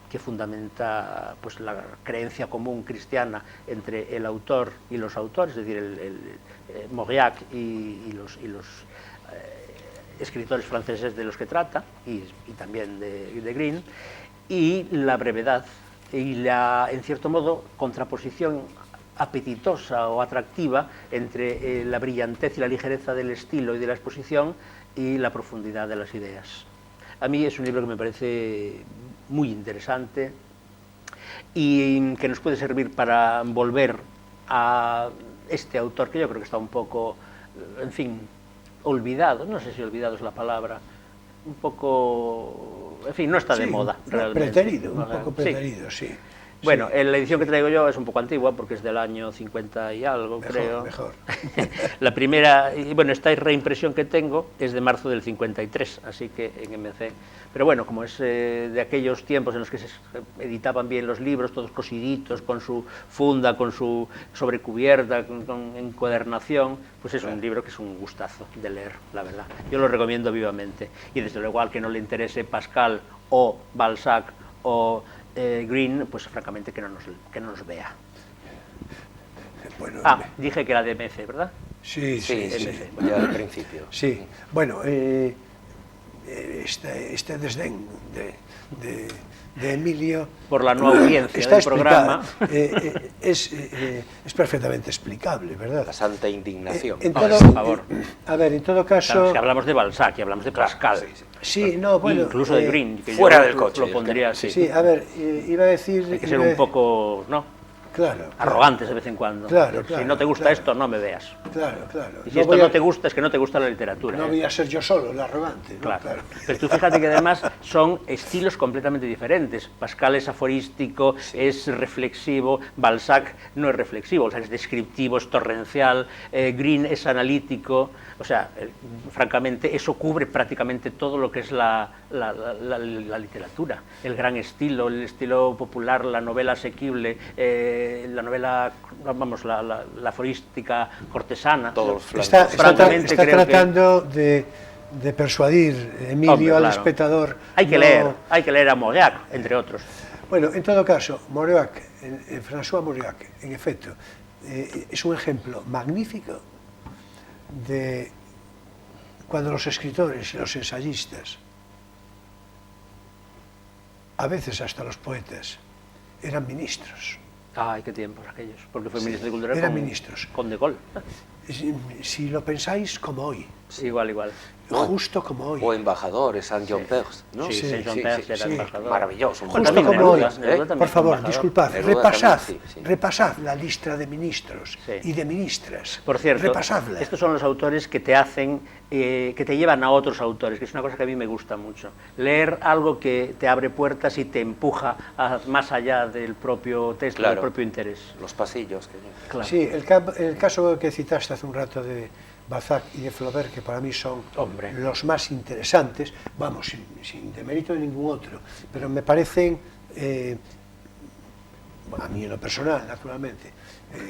que fundamenta pues, la creencia común cristiana entre el autor y los autores, es decir, Mauriac y los escritores franceses de los que trata, y también de Greene, y la brevedad y la, en cierto modo, contraposición apetitosa o atractiva entre la brillantez y la ligereza del estilo y de la exposición y la profundidad de las ideas. A mí es un libro que me parece muy interesante y que nos puede servir para volver a este autor que yo creo que está un poco, en fin, olvidado, no sé si olvidado es la palabra, un poco, en fin, no está de moda realmente. Preterido, un poco preterido, sí. Bueno, la edición que traigo yo es un poco antigua porque es del año 50 y algo, creo. Mejor. La primera, y bueno, esta reimpresión que tengo es de marzo del 53, así que en MC. Pero bueno, como es de aquellos tiempos en los que se editaban bien los libros, todos cosiditos, con su funda, con su sobrecubierta, con encuadernación, pues es un libro que es un gustazo de leer, la verdad. Yo lo recomiendo vivamente. Y desde luego al que no le interese Pascal o Balzac o Greene, pues francamente que no nos vea. Bueno, dije que era de MC, ¿verdad? Sí, ya al principio. Sí, bueno, este desdén de Emilio por la no audiencia del programa es perfectamente explicable, ¿verdad? La santa indignación. Por favor. A ver, en todo caso... Claro, si hablamos de Balzac y hablamos de Pascal. Sí, no, bueno... Incluso de Greene, que fuera yo del coche. lo pondría así. Sí, a ver, iba a decir... Hay que ser un poco, ¿no? Claro, arrogantes de vez en cuando. Claro, Si no te gusta esto, no me veas. Claro, claro. Y si esto no te gusta, es que no te gusta la literatura. No voy a ser yo solo el arrogante, ¿no? Claro. Pero tú fíjate que además son estilos completamente diferentes. Pascal es aforístico, es reflexivo, Balzac no es reflexivo, o sea, es descriptivo, es torrencial, Green es analítico, o sea, francamente eso cubre prácticamente todo lo que es la literatura, el gran estilo, el estilo popular, la novela asequible, la novela, vamos, la aforística cortesana. Todos los flancos. Está Francamente, creo que- tratando de persuadir Emilio Hombre, al claro. espectador. Hay que no- leer a Mauriac, entre otros. Bueno, en todo caso, Mauriac, François Mauriac, en efecto, es un ejemplo magnífico de cuando los escritores y los ensayistas, a veces hasta los poetas, eran ministros. Ay, qué tiempos aquellos, porque fue ministro de Cultura eran con, ministros. con De Gaulle. Si lo pensáis, como hoy, Igual. justo como hoy. O embajadores, Saint-Jean-Perse, ¿no? Sí, Saint-Jean-Perse era embajador. Maravilloso. Bueno, Justo también como hoy. Neruda también Por favor, embajador. disculpad, Neruda repasad, también, sí. repasad la lista de ministros Sí. y de ministras. Por cierto, Repasadla. estos son los autores que te hacen, que te llevan a otros autores, que es una cosa que a mí me gusta mucho. Leer algo que te abre puertas y te empuja más allá del propio texto, Claro. del propio interés. Los pasillos. Claro. Sí, el caso que citaste hace un rato de Balzac y de Flaubert, que para mí son Hombre. los más interesantes, vamos, sin demérito de ningún otro, pero me parecen, a mí en lo personal, naturalmente.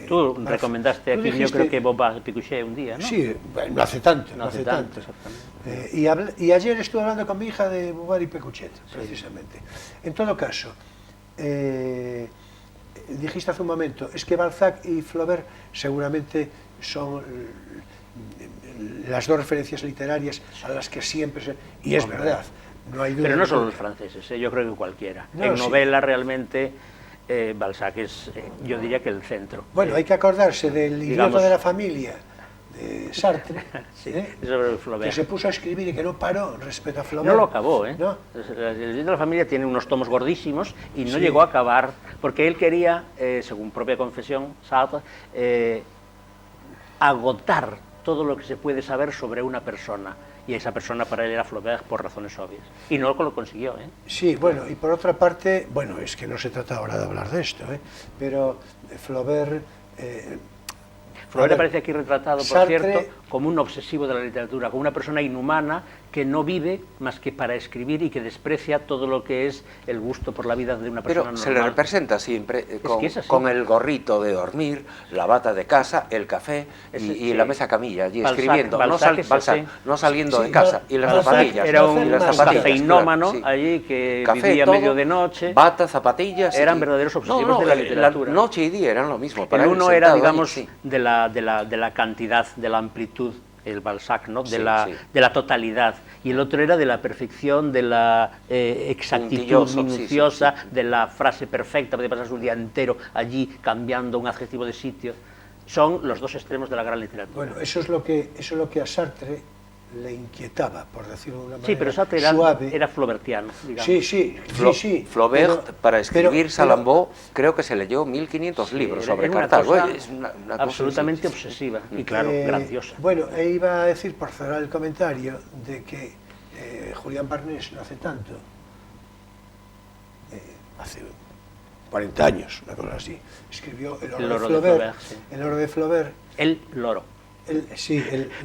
Tú más- recomendaste tú aquí, yo dijiste- creo que Bombard Picuchet un día, ¿no? Sí, bueno, no hace tanto, No hace tanto, exactamente. Y ayer estuve hablando con mi hija de Bouvard y Pécuchet, precisamente. En todo caso, dijiste hace un momento, es que Balzac y Flaubert seguramente son las dos referencias literarias a las que siempre se... Y es verdad, no hay duda. Pero no solo los ninguna. franceses, yo creo que cualquiera. No, en sí. novela realmente Balzac es, yo diría que el centro. Bueno, hay que acordarse del digamos- idiota de la familia de Sartre, Sí, sobre Flaubert. que se puso a escribir y que no paró respecto a Flaubert. No lo acabó, ¿eh? ¿No? El libro de la familia tiene unos tomos gordísimos y no Sí. llegó a acabar, porque él quería, según propia confesión, Sartre, agotar todo lo que se puede saber sobre una persona. Y esa persona para él era Flaubert por razones obvias. Y no lo consiguió, ¿eh? Sí, bueno, y por otra parte, bueno, es que no se trata ahora de hablar de esto, pero Flaubert... Flaubert aparece aquí retratado, por Sartre- cierto, como un obsesivo de la literatura, como una persona inhumana que no vive más que para escribir y que desprecia todo lo que es el gusto por la vida de una persona Pero normal. se le representa siempre que es así. con el gorrito de dormir, la bata de casa, el café y la mesa camilla, allí Balzac- escribiendo, Balzac es así. no saliendo Sí, de casa, y las Balzac zapatillas. Era un y las zapatillas, cafeinómano claro, sí. allí que Café, vivía todo, medio de noche. Bata, zapatillas. Eran verdaderos obsesivos de la literatura. Noche y día eran lo mismo. Para El él, uno era, sentado ahí, digamos, sí. de la cantidad, de la amplitud, el Balzac, ¿no? Sí, sí. de la totalidad, y el otro era de la perfección, de la exactitud Puntilloso, sí, minuciosa, sí, sí. de la frase perfecta, puede pasar su día entero allí cambiando un adjetivo de sitio. Son los dos extremos de la gran literatura. Bueno, eso es lo que a Sartre le inquietaba, por decirlo de una manera Sí, pero Sartre suave. era flaubertiano, digamos. Sí. Flaubert, pero- para escribir pero- Salambó, creo que se leyó 1500 libros sobre Era una Cartago. cosa Es una cosa, absolutamente sí, sí, sí. obsesiva y, claro, grandiosa. Bueno, iba a decir, por cerrar el comentario, de que Julián Barnés no hace tanto, hace 40 años, una cosa así, escribió El oro de Flaubert, sí. El oro de Flaubert. El loro.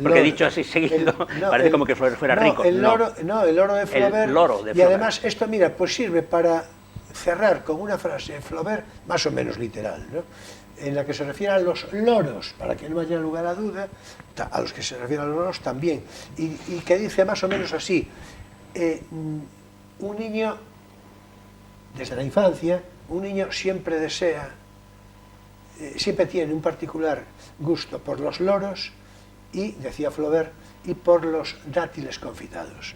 Porque dicho así seguido, parece como que Flaubert fuera rico. El oro de Flaubert. loro de Y Flaubert. además esto, mira, pues sirve para cerrar con una frase de Flaubert más o menos literal, ¿no? En la que se refiere a los loros, para que no haya lugar a duda, a los que se refiere a los loros también, y que dice más o menos así: un niño, desde la infancia, un niño siempre desea, siempre tiene un particular gusto por los loros y, decía Flaubert, y por los dátiles confitados.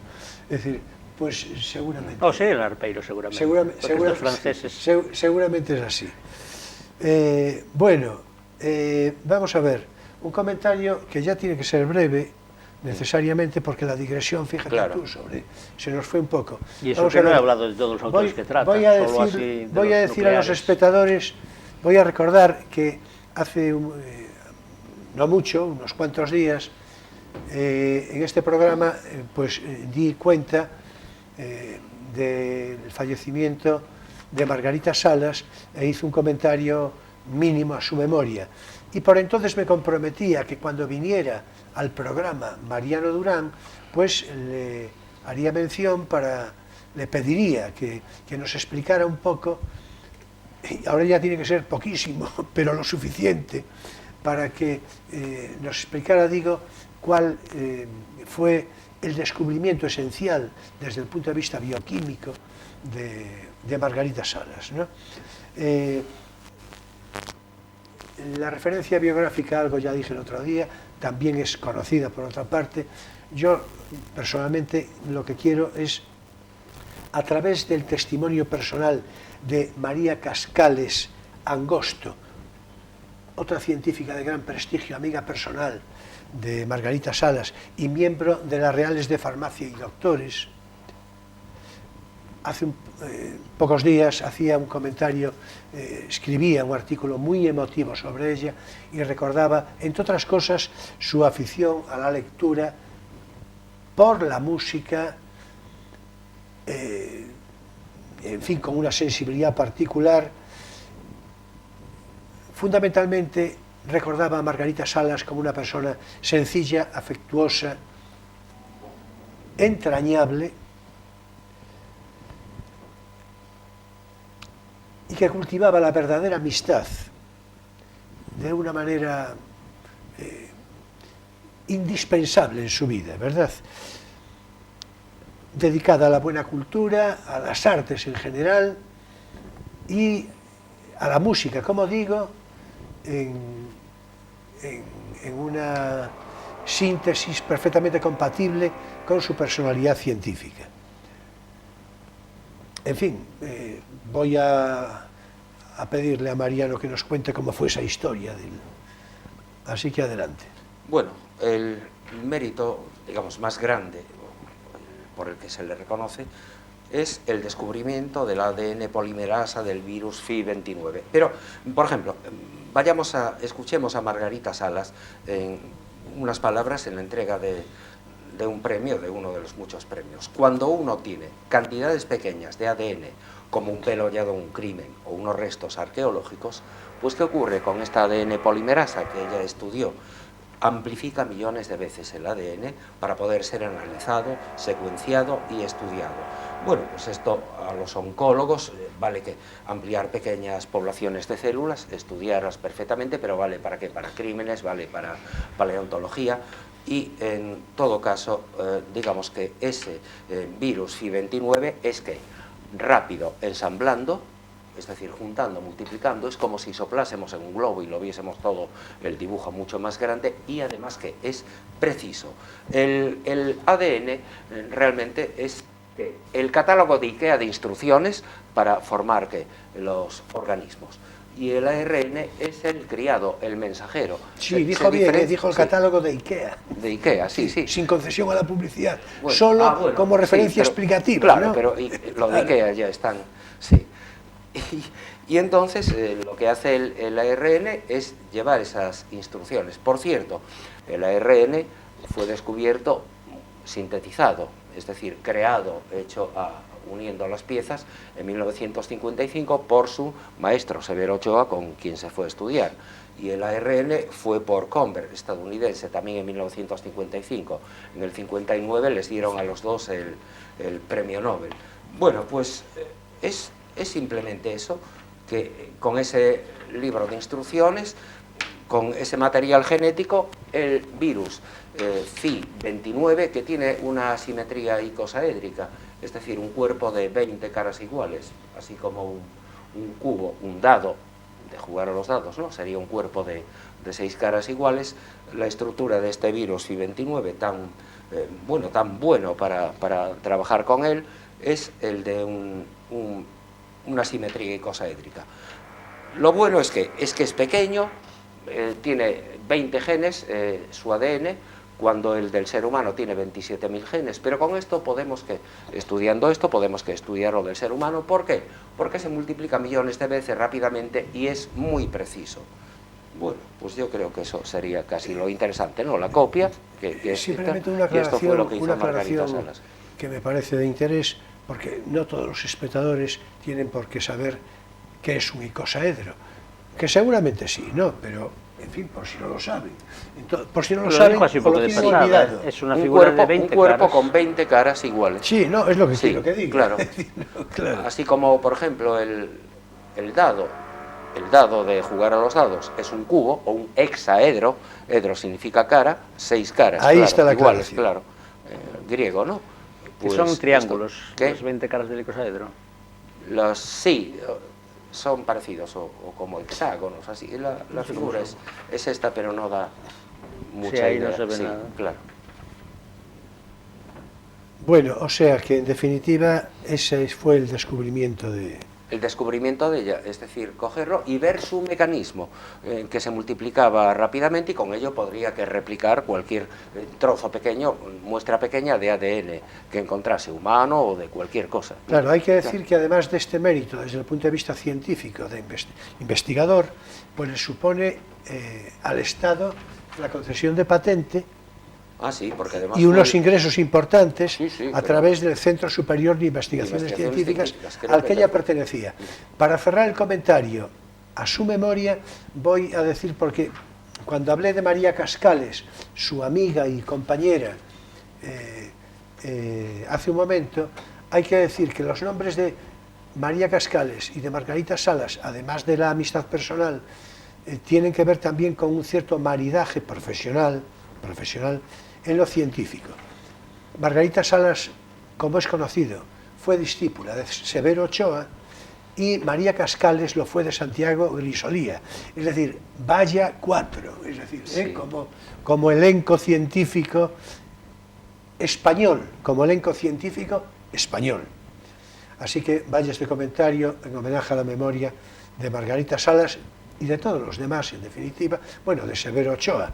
Es decir, pues seguramente... O sea, el arpeiro, seguramente. Porque estos franceses... seguramente es así. Bueno, vamos a ver, un comentario que ya tiene que ser breve, necesariamente, porque la digresión, fíjate Claro. tú, se nos fue un poco. Y eso Vamos que a no he ver. hablado de todos los autores que trata, Voy a solo decir, así de voy a los decir a los nucleares. espectadores voy a recordar que hace no mucho, unos cuantos días, en este programa di cuenta del fallecimiento de Margarita Salas e hice un comentario mínimo a su memoria. Y por entonces me comprometía que cuando viniera al programa Mariano Durán, pues le haría mención le pediría que nos explicara un poco, y ahora ya tiene que ser poquísimo, pero lo suficiente, para que nos explicara, digo, cuál fue el descubrimiento esencial desde el punto de vista bioquímico de Margarita Salas, ¿no? La referencia biográfica, algo ya dije el otro día, también es conocida por otra parte. Yo, personalmente, lo que quiero es, a través del testimonio personal de María Cascales Angosto, otra científica de gran prestigio, amiga personal de Margarita Salas y miembro de las Reales de Farmacia y Doctores, hace pocos días hacía un comentario, escribía un artículo muy emotivo sobre ella y recordaba, entre otras cosas, su afición a la lectura, por la música, en fin, con una sensibilidad particular. Fundamentalmente recordaba a Margarita Salas como una persona sencilla, afectuosa, entrañable, y que cultivaba la verdadera amistad de una manera indispensable en su vida, ¿verdad? Dedicada a la buena cultura, a las artes en general y a la música, como digo, en una síntesis perfectamente compatible con su personalidad científica. En fin, voy a pedirle a Mariano que nos cuente cómo fue esa historia. Así que adelante. Bueno, el mérito, digamos, más grande por el que se le reconoce es el descubrimiento del ADN polimerasa del virus FI29. Pero, por ejemplo, escuchemos a Margarita Salas en unas palabras en la entrega de un premio, de uno de los muchos premios. Cuando uno tiene cantidades pequeñas de ADN, como un pelo hallado en un crimen o unos restos arqueológicos, pues ¿qué ocurre con esta ADN polimerasa que ella estudió? Amplifica millones de veces el ADN para poder ser analizado, secuenciado y estudiado. Bueno, pues esto a los oncólogos vale que ampliar pequeñas poblaciones de células, estudiarlas perfectamente, pero vale para qué, para crímenes, vale para paleontología. Y en todo caso, digamos que ese virus FI29 es que rápido ensamblando, es decir, juntando, multiplicando, es como si soplásemos en un globo y lo viésemos todo el dibujo mucho más grande, y además que es preciso. El ADN realmente es el catálogo de IKEA de instrucciones para formar los organismos. Y el ARN es el criado, el mensajero. Sí, dijo bien, dijo el catálogo de IKEA. De IKEA, sí, sí. Sin concesión a la publicidad, bueno, solo como referencia explicativa. Claro, ¿no? pero lo de IKEA ya están, sí. Y entonces lo que hace el ARN es llevar esas instrucciones. Por cierto, el ARN fue descubierto sintetizado, es decir, creado, uniendo las piezas en 1955 por su maestro Severo Ochoa, con quien se fue a estudiar. Y el ARN fue por Conver, estadounidense, también en 1955. En el 59 les dieron a los dos el premio Nobel. Bueno, pues es simplemente eso, que con ese libro de instrucciones, con ese material genético, el virus FI29, que tiene una simetría icosaédrica, es decir, un cuerpo de 20 caras iguales, así como un cubo, un dado, de jugar a los dados, ¿no? Sería un cuerpo de 6 caras iguales. La estructura de este virus FI29, tan bueno para trabajar con él, es el de una simetría icosaédrica. Lo bueno es que es pequeño, tiene 20 genes, su ADN, cuando el del ser humano tiene 27.000 genes. Pero con esto estudiando esto, podemos estudiar lo del ser humano. ¿Por qué? Porque se multiplica millones de veces rápidamente y es muy preciso. Bueno, pues yo creo que eso sería casi lo interesante, ¿no? La copia, que es simplemente esta, y esto fue lo que hizo una Margarita aclaración Salas. que me parece de interés, porque no todos los espectadores tienen por qué saber qué es un icosaedro, que seguramente sí, ¿no? Pero, en fin, por si no lo saben. Por si no lo saben, dijo así un poco o lo de tienen pasada, olvidado. es una Un figura de 20 cuerpo caras. con 20 caras iguales. Sí, no, es lo que Sí, quiero que diga. claro. Claro. Así como, por ejemplo, el dado de jugar a los dados es un cubo o un hexaedro, edro significa cara, 6 caras. Ahí claro, está la iguales, aclaración. claro. Griego, ¿no? Que Pues son triángulos, esto, ¿qué? las 20 caras del icosaedro. Sí, son parecidos, o como hexágonos, así. La figura es esta, pero no da mucha Sí, ahí idea. no se ve Sí, nada. claro. Bueno, o sea que en definitiva ese fue el descubrimiento de... El descubrimiento de ella, es decir, cogerlo y ver su mecanismo, que se multiplicaba rápidamente y con ello podría que replicar cualquier trozo pequeño, muestra pequeña de ADN que encontrase, humano o de cualquier cosa. Claro, hay que decir que además de este mérito, desde el punto de vista científico, de investigador, pues le supone al Estado la concesión de patente Ah, sí, porque además y unos fue- ingresos importantes Sí, sí, a pero- través del Centro Superior de Investigaciones Científicas al que ella pertenecía. Para cerrar el comentario a su memoria, voy a decir, porque cuando hablé de María Cascales, su amiga y compañera, hace un momento, hay que decir que los nombres de María Cascales y de Margarita Salas, además de la amistad personal, tienen que ver también con un cierto maridaje profesional en lo científico. Margarita Salas, como es conocido, fue discípula de Severo Ochoa y María Cascales lo fue de Santiago Grisolía. Es decir, vaya cuatro, es decir, Sí. como elenco científico español, Así que vaya este comentario en homenaje a la memoria de Margarita Salas y de todos los demás, en definitiva, bueno, de Severo Ochoa.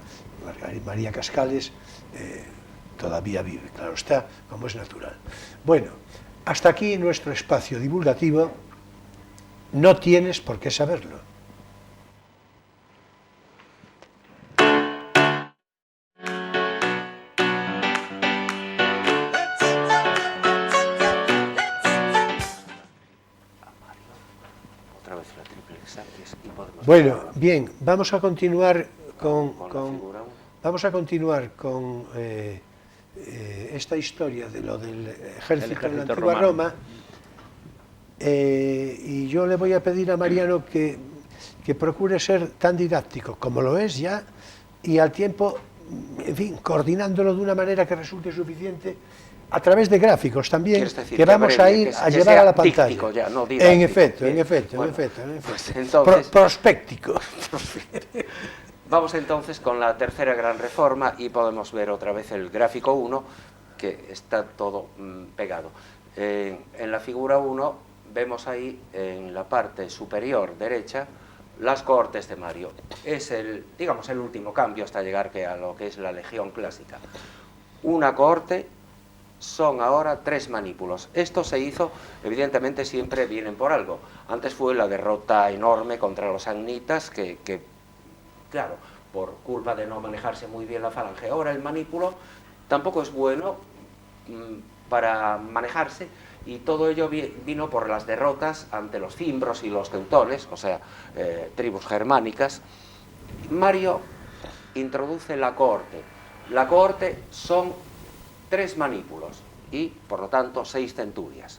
María Cascales todavía vive, claro está, como es natural. Bueno, hasta aquí nuestro espacio divulgativo. No tienes por qué saberlo. Otra vez la triple hexáquis y podemos... Bueno, bien, vamos a continuar con la figura uno. vamos a continuar con esta historia de lo del ejército en la antigua romano. Roma. Y yo le voy a pedir a Mariano que procure ser tan didáctico como lo es ya, y al tiempo, en fin, coordinándolo de una manera que resulte suficiente a través de gráficos también, ¿Quieres decir que vamos a abrevie, ir que a sea llevar a la pantalla. díctico ya, no didáctico? En efecto, Bien. en efecto, Bueno, en efecto. pues entonces- Prospéctico. Vamos entonces con la tercera gran reforma y podemos ver otra vez el gráfico 1, que está todo pegado. En la figura 1 vemos ahí en la parte superior derecha las cohortes de Mario. Es digamos, el último cambio hasta llegar a lo que es la legión clásica. Una cohorte son ahora 3 manípulos. Esto se hizo, evidentemente siempre vienen por algo. Antes fue la derrota enorme contra los samnitas que claro, por culpa de no manejarse muy bien la falange. Ahora el manípulo tampoco es bueno para manejarse, y todo ello vino por las derrotas ante los cimbros y los teutones, o sea, tribus germánicas. Mario introduce la cohorte. La cohorte son 3 manípulos y, por lo tanto, 6 centurias.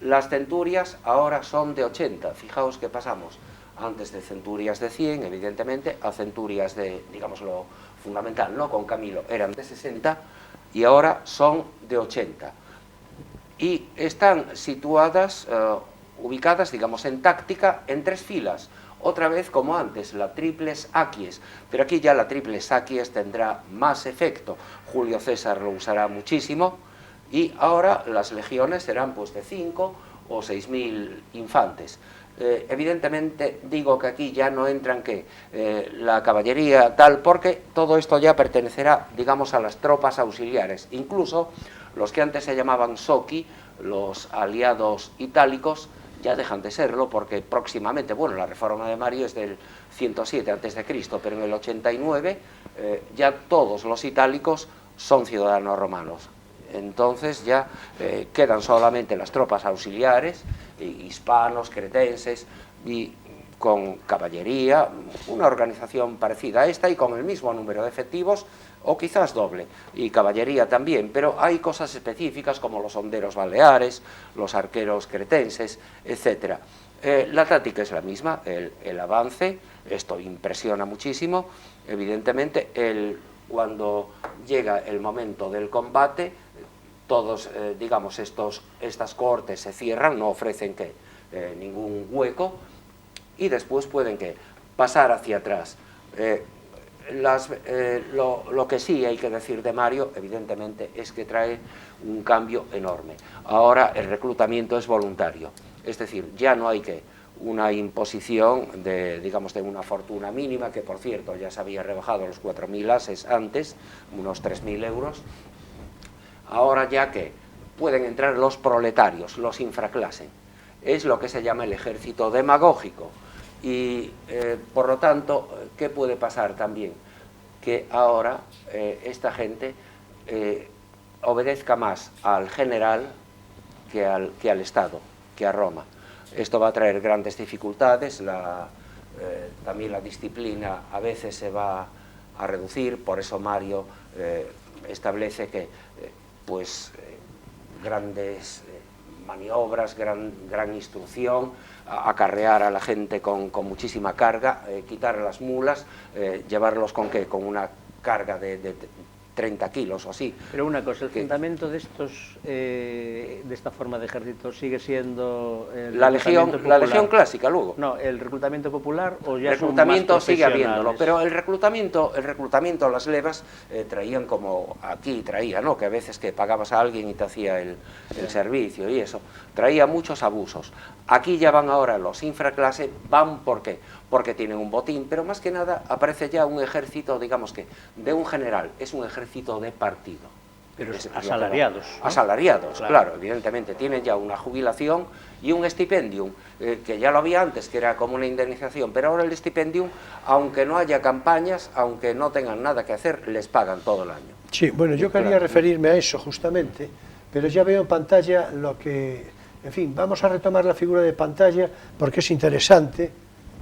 Las centurias ahora son de 80. Fijaos que pasamos antes de centurias de 100, evidentemente, a centurias de, digamos, lo fundamental, ¿no? Con Camilo eran de 60 y ahora son de 80. Y están situadas, ubicadas, digamos, en táctica, en 3 filas. Otra vez, como antes, la triples aquies, pero aquí ya la triples aquies tendrá más efecto. Julio César lo usará muchísimo, y ahora las legiones serán pues de 5 o 6.000 infantes. Evidentemente digo que aquí ya no entran la caballería tal, porque todo esto ya pertenecerá, digamos, a las tropas auxiliares. Incluso los que antes se llamaban soki, los aliados itálicos, ya dejan de serlo, porque próximamente, bueno, la reforma de Mario es del 107 a.C., pero en el 89 ya todos los itálicos son ciudadanos romanos. Entonces ya quedan solamente las tropas auxiliares, hispanos, cretenses, y con caballería, una organización parecida a esta y con el mismo número de efectivos, o quizás doble, y caballería también, pero hay cosas específicas como los honderos baleares, los arqueros cretenses, etc. La táctica es la misma, el avance, esto impresiona muchísimo, evidentemente, cuando llega el momento del combate, todos, digamos, estas cohortes se cierran, no ofrecen ningún hueco, y después pueden pasar hacia atrás. Lo que sí hay que decir de Mario, evidentemente, es que trae un cambio enorme. Ahora el reclutamiento es voluntario, es decir, ya no hay una imposición digamos, de una fortuna mínima, que por cierto ya se había rebajado los 4.000 ases antes, unos 3.000 euros. Ahora ya que pueden entrar los proletarios, los infraclase, es lo que se llama el ejército demagógico. Y por lo tanto, ¿qué puede pasar también? Que ahora esta gente obedezca más al general que al Estado, que a Roma. Esto va a traer grandes dificultades, también la disciplina a veces se va a reducir, por eso Mario establece que grandes maniobras, gran instrucción, acarrear a la gente con muchísima carga, quitar a las mulas, llevarlos con una carga de 30 kilos o así. Pero una cosa, el fundamento de esta forma de ejército sigue siendo la legión clásica, luego. No, el reclutamiento popular, o ya el reclutamiento sigue habiéndolo, pero el reclutamiento, las levas traían como aquí traía, ¿no? Que a veces que pagabas a alguien y te hacía el servicio y eso, traía muchos abusos. Aquí ya van ahora los infraclase, van ¿por qué? Porque tienen un botín, pero más que nada aparece ya un ejército, digamos que de un general, es un ejército de partido. Pero asalariados, ¿no? Asalariados, claro, evidentemente, tienen ya una jubilación y un estipendium, que ya lo había antes, que era como una indemnización, pero ahora el estipendium, aunque no haya campañas, aunque no tengan nada que hacer, les pagan todo el año. Sí, bueno, yo quería referirme a eso justamente, pero ya veo en pantalla lo que... En fin, vamos a retomar la figura de pantalla porque es interesante,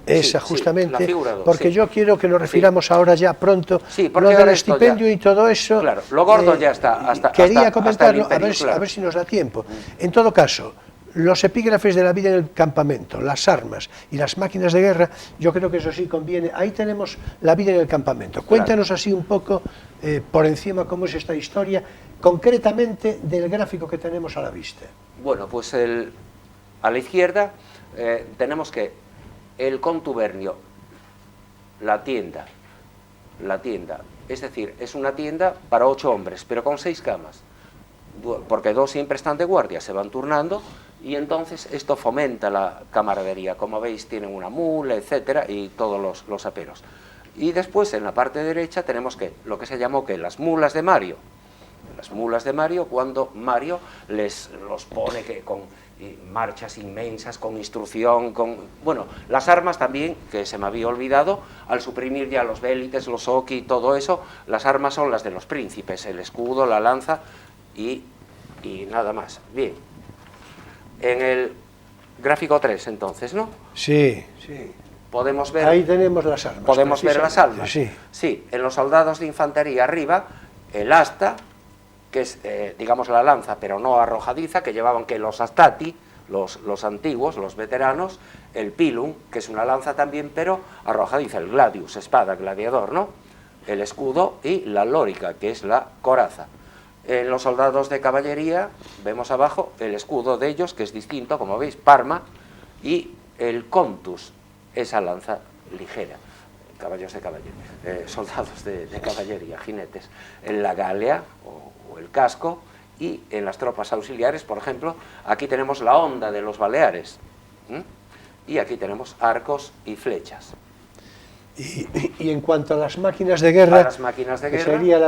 esa justamente, la figura 2, porque yo quiero que nos refiramos ahora ya pronto, porque lo del estipendio y todo eso. Claro, lo gordo ya está. Quería comentarlo, a ver si nos da tiempo. En todo caso, los epígrafes de la vida en el campamento, las armas y las máquinas de guerra, yo creo que eso sí conviene. Ahí tenemos la vida en el campamento. Cuéntanos así un poco, por encima, cómo es esta historia, concretamente del gráfico que tenemos a la vista. Bueno, pues a la izquierda tenemos que el contubernio, la tienda, es decir, es una tienda para 8 hombres, pero con 6 camas, porque 2 siempre están de guardia, se van turnando, y entonces esto fomenta la camaradería. Como veis, tienen una mula, etcétera, y todos los aperos. Y después, en la parte derecha, tenemos lo que se llamó las mulas de Mario. Las mulas de Mario, cuando Mario los pone con marchas inmensas, con instrucción, bueno, las armas también, que se me había olvidado, al suprimir ya los vélites, los oki, todo eso, las armas son las de los príncipes, el escudo, la lanza y nada más. Bien, en el gráfico 3 entonces, ¿no? Sí. Podemos ver... Ahí tenemos las armas. Podemos ver las armas. Sí, en los soldados de infantería arriba, el asta, que es, digamos, la lanza, pero no arrojadiza, que llevaban los astati, los antiguos, los veteranos, el pilum, que es una lanza también, pero arrojadiza, el gladius, espada, gladiador, ¿no? El escudo y la lórica, que es la coraza. En los soldados de caballería, vemos abajo el escudo de ellos, que es distinto, como veis, parma, y el contus, esa lanza ligera. Caballos de caballería, soldados de caballería, jinetes. En la galea, o el casco, Y en las tropas auxiliares, por ejemplo, aquí tenemos la honda de los Baleares, y aquí tenemos arcos y flechas. Y en cuanto a las máquinas de guerra, A las máquinas de que guerra, sería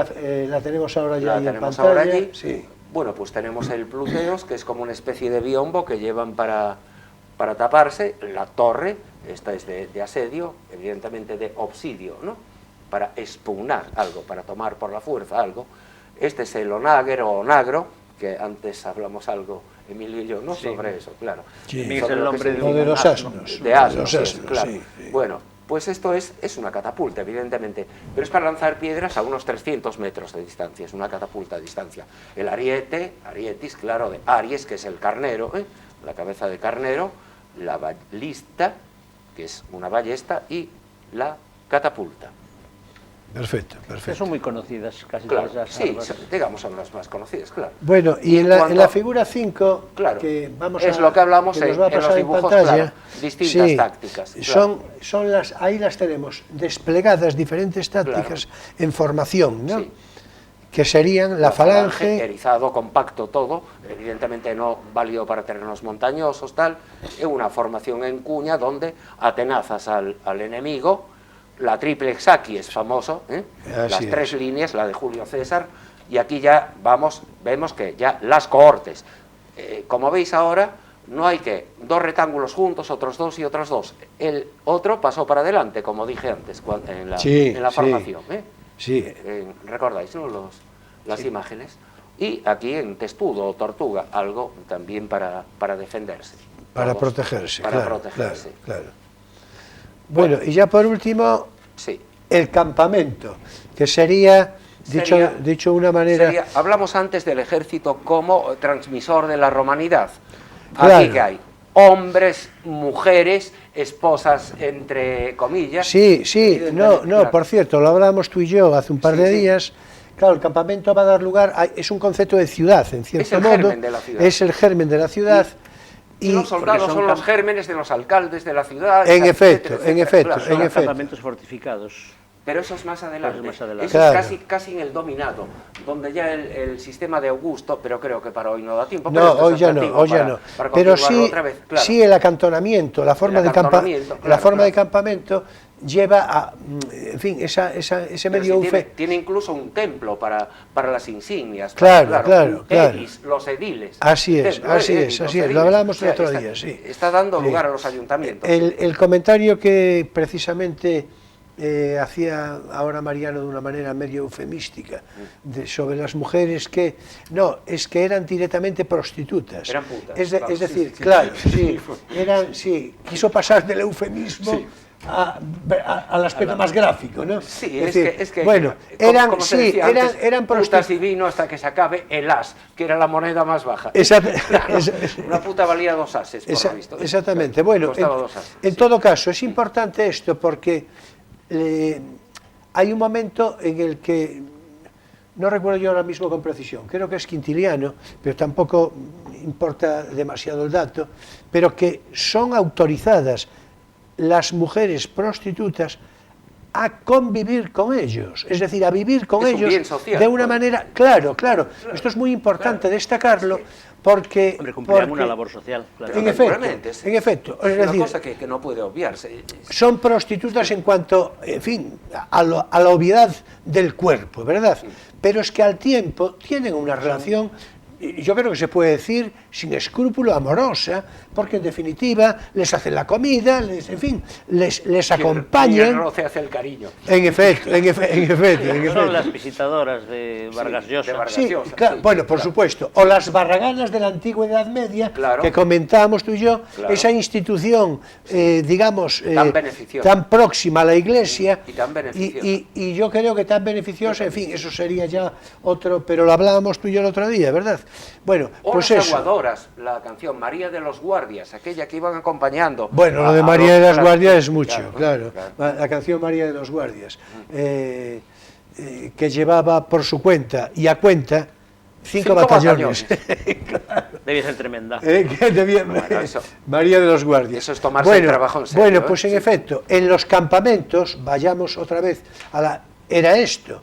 la tenemos ahora ya la ahí en tenemos pantalla. ahora allí. Sí. Bueno, pues tenemos el Pluteos, que es como una especie de biombo que llevan para taparse. La torre, esta es de asedio, evidentemente de obsidio, ¿no? Para expugnar algo, para tomar por la fuerza algo. Este es el onager o onagro, que antes hablamos algo, Emilio y yo, ¿no? Sí. Sobre eso, claro. Sí. Es Sobre el lo que nombre O de los asno. asnos. de asnos, Los sí, asnos, claro. sí, sí. Bueno, pues esto es una catapulta, evidentemente, pero es para lanzar piedras a unos 300 metros de distancia, es una catapulta a distancia. El ariete, arietis, claro, de Aries, que es el carnero, la cabeza de carnero, la balista, que es una ballesta, y la catapulta. Perfecto, Que perfecto. son muy conocidas casi Claro, todas esas sí, armas. digamos son las más conocidas, claro. Bueno, y en la figura 5, Claro, que vamos es lo que hablamos que nos va a en los pasar dibujos, pantalla, claro, distintas tácticas, claro. son ahí las tenemos desplegadas diferentes tácticas en formación, ¿no? Sí. Que serían la falange, erizado, compacto todo, evidentemente no válido para terrenos montañosos, tal, es una formación en cuña donde atenazas al enemigo. La triple hexaqui es famoso, las Así tres es. líneas, la de Julio César, y aquí ya vemos que ya las cohortes, como veis ahora, no hay que dos rectángulos juntos, otros dos y otros dos, el otro pasó para adelante, como dije antes, en la Sí, formación, sí, recordáis, ¿no? Las imágenes, y aquí en testudo o tortuga, algo también para defenderse. para Todos, protegerse, para claro, protegerse. claro. Bueno, y ya por último, Sí. el campamento, que sería, Sería- dicho de una manera... Hablamos antes del ejército como transmisor de la romanidad. Claro. Aquí que hay hombres, mujeres, esposas, entre comillas. Sí, no, Claro. por cierto, lo hablábamos tú y yo hace un par Sí, de sí. días. Claro, el campamento va a dar lugar, es un concepto de ciudad, en cierto el modo. germen de la ciudad. Es el germen de la ciudad. Y los soldados porque son son los gérmenes de los alcaldes de la ciudad. En etcétera, efecto, etcétera, en efecto, claro. en Son efecto. campamentos fortificados. Pero eso es más adelante. Eso es más adelante. Eso Claro. es casi en el dominado, donde ya el sistema de Augusto, pero creo que para hoy no da tiempo. No, pero esto es hoy ya no, atractivo hoy ya para- no. para Pero continuarlo sí, otra vez, claro. sí el acantonamiento, la forma, de acantonamiento, claro, de claro. campamento lleva a, en fin, ese Pero medio sí ufe. tiene incluso un templo para las insignias. Claro, claro, un claro. edis, los ediles. Así es, Templo, así edis, es, los así es. Lo ediles. hablábamos el O sea, otro está- día, sí. Está dando Sí. lugar a los ayuntamientos. El comentario que precisamente hacía ahora Mariano de una manera medio eufemística sobre las mujeres que no, es que eran directamente prostitutas. Eran putas, Es claro, decir, sí, sí. claro, sí, quiso pasar del eufemismo al aspecto más gráfico, ¿no? Sí, Es es que bueno, como se decía antes, eran putas prostitutas. y vino hasta que se acabe el as, que era la moneda más baja. Una puta valía 2 ases, por lo visto. Exactamente. Bueno, Costaba 2 ases. en todo caso, es importante esto porque hay un momento en el que, no recuerdo yo ahora mismo con precisión, creo que es Quintiliano, pero tampoco importa demasiado el dato, pero que son autorizadas las mujeres prostitutas a convivir con ellos, es decir, a vivir con Es un ellos bien social, de una claro. manera, claro, esto es muy importante destacarlo, porque... Hombre, cumplían porque- una labor social. Claro. En efecto, Naturalmente, sí. en efecto, es Es una decir, cosa que no puede obviarse. son prostitutas en cuanto, en fin, a la obviedad del cuerpo, ¿verdad? Pero es que al tiempo tienen una relación, yo creo que se puede decir, sin escrúpulo, amorosa, porque en definitiva les hacen la comida, en fin, les acompañan. No se hace el cariño. En efecto. Son las visitadoras de Vargas Llosa. de Vargas Sí, Llosa, claro, sí, bueno, por claro. supuesto. O las barraganas de la antigua Edad Media, Claro. que comentábamos tú y yo, Claro. esa institución, digamos, Tan beneficiosa. tan próxima a la Iglesia, Y tan beneficiosa. y yo creo que tan beneficiosa, en fin, eso sería ya otro, pero lo hablábamos tú y yo el otro día, ¿verdad? Bueno, O pues las eso. aguadoras, la canción María de los Guardias, aquella que iban acompañando. Bueno, lo de a María de las claro, Guardias es mucho, claro, claro. La canción María de los Guardias, que llevaba por su cuenta y a cuenta 5 batallones. Debía ser tremenda. Que debía- Bueno, eso- María de los Guardias. eso es tomarse el trabajo en serio, Bueno, ¿eh? pues en Sí. efecto, en los campamentos, vayamos otra vez era esto.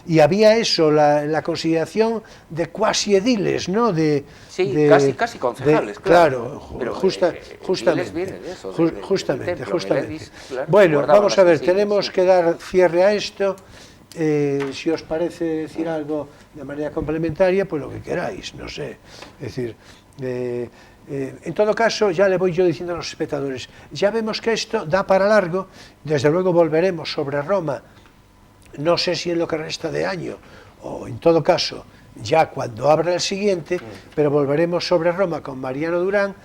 y había eso, la consideración de cuasi ediles, ¿no? Sí, casi concejales, claro. Pero, Justamente. Viene de eso, justamente. Miledis, claro, Bueno, guardaban vamos a las ver, insignias, tenemos sí. que dar cierre a esto. Si os parece decir algo de manera complementaria, pues lo que queráis, no sé. Es decir, en todo caso, ya le voy yo diciendo a los espectadores, ya vemos que esto da para largo, desde luego volveremos sobre Roma, no sé si en lo que resta de año, o en todo caso, ya cuando abra el siguiente, pero volveremos sobre Roma con Mariano Durán.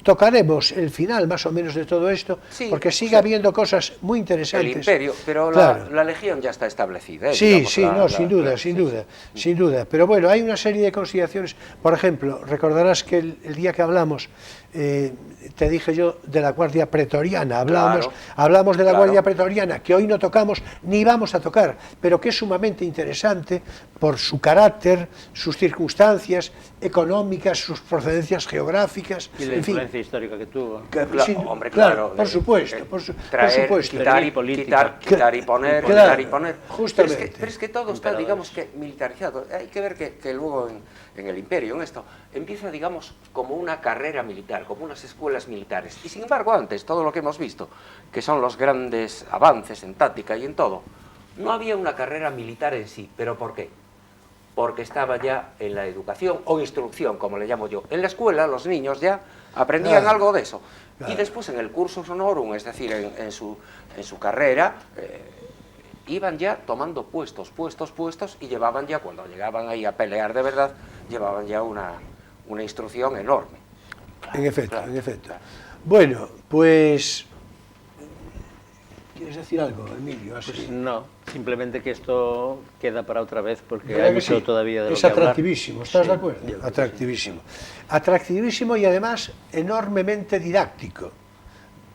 Tocaremos el final más o menos de todo esto, Sí, porque sigue habiendo cosas muy interesantes. El imperio, pero claro. la legión ya está establecida. Sí, sin duda. Pero bueno, hay una serie de consideraciones. Por ejemplo, recordarás que el día que hablamos, te dije yo de la Guardia Pretoriana, hablamos de la Guardia Pretoriana, que hoy no tocamos ni vamos a tocar, pero que es sumamente interesante por su carácter, sus circunstancias económicas, sus procedencias geográficas. Y la influencia histórica que tuvo. Claro, por supuesto. Quitar y poner. Justamente. Pero es que todo está, digamos, que militarizado. Hay que ver que luego en el imperio, en esto, empieza, digamos, como una carrera militar, como unas escuelas militares. Y sin embargo, antes, todo lo que hemos visto, que son los grandes avances en táctica y en todo, no había una carrera militar en sí. ¿Pero por qué? Porque estaba ya en la educación o instrucción, como le llamo yo. En la escuela los niños ya aprendían algo de eso. Y después en el cursus honorum, es decir, en su carrera, iban ya tomando puestos, y llevaban ya, cuando llegaban ahí a pelear de verdad, llevaban ya una instrucción enorme. En efecto. Bueno, pues... ¿Quieres decir algo, Emilio? Pues no, simplemente que esto queda para otra vez, porque hay mucho todavía de lo es que hablar. atractivísimo, ¿estás de acuerdo? Atractivísimo y además enormemente didáctico.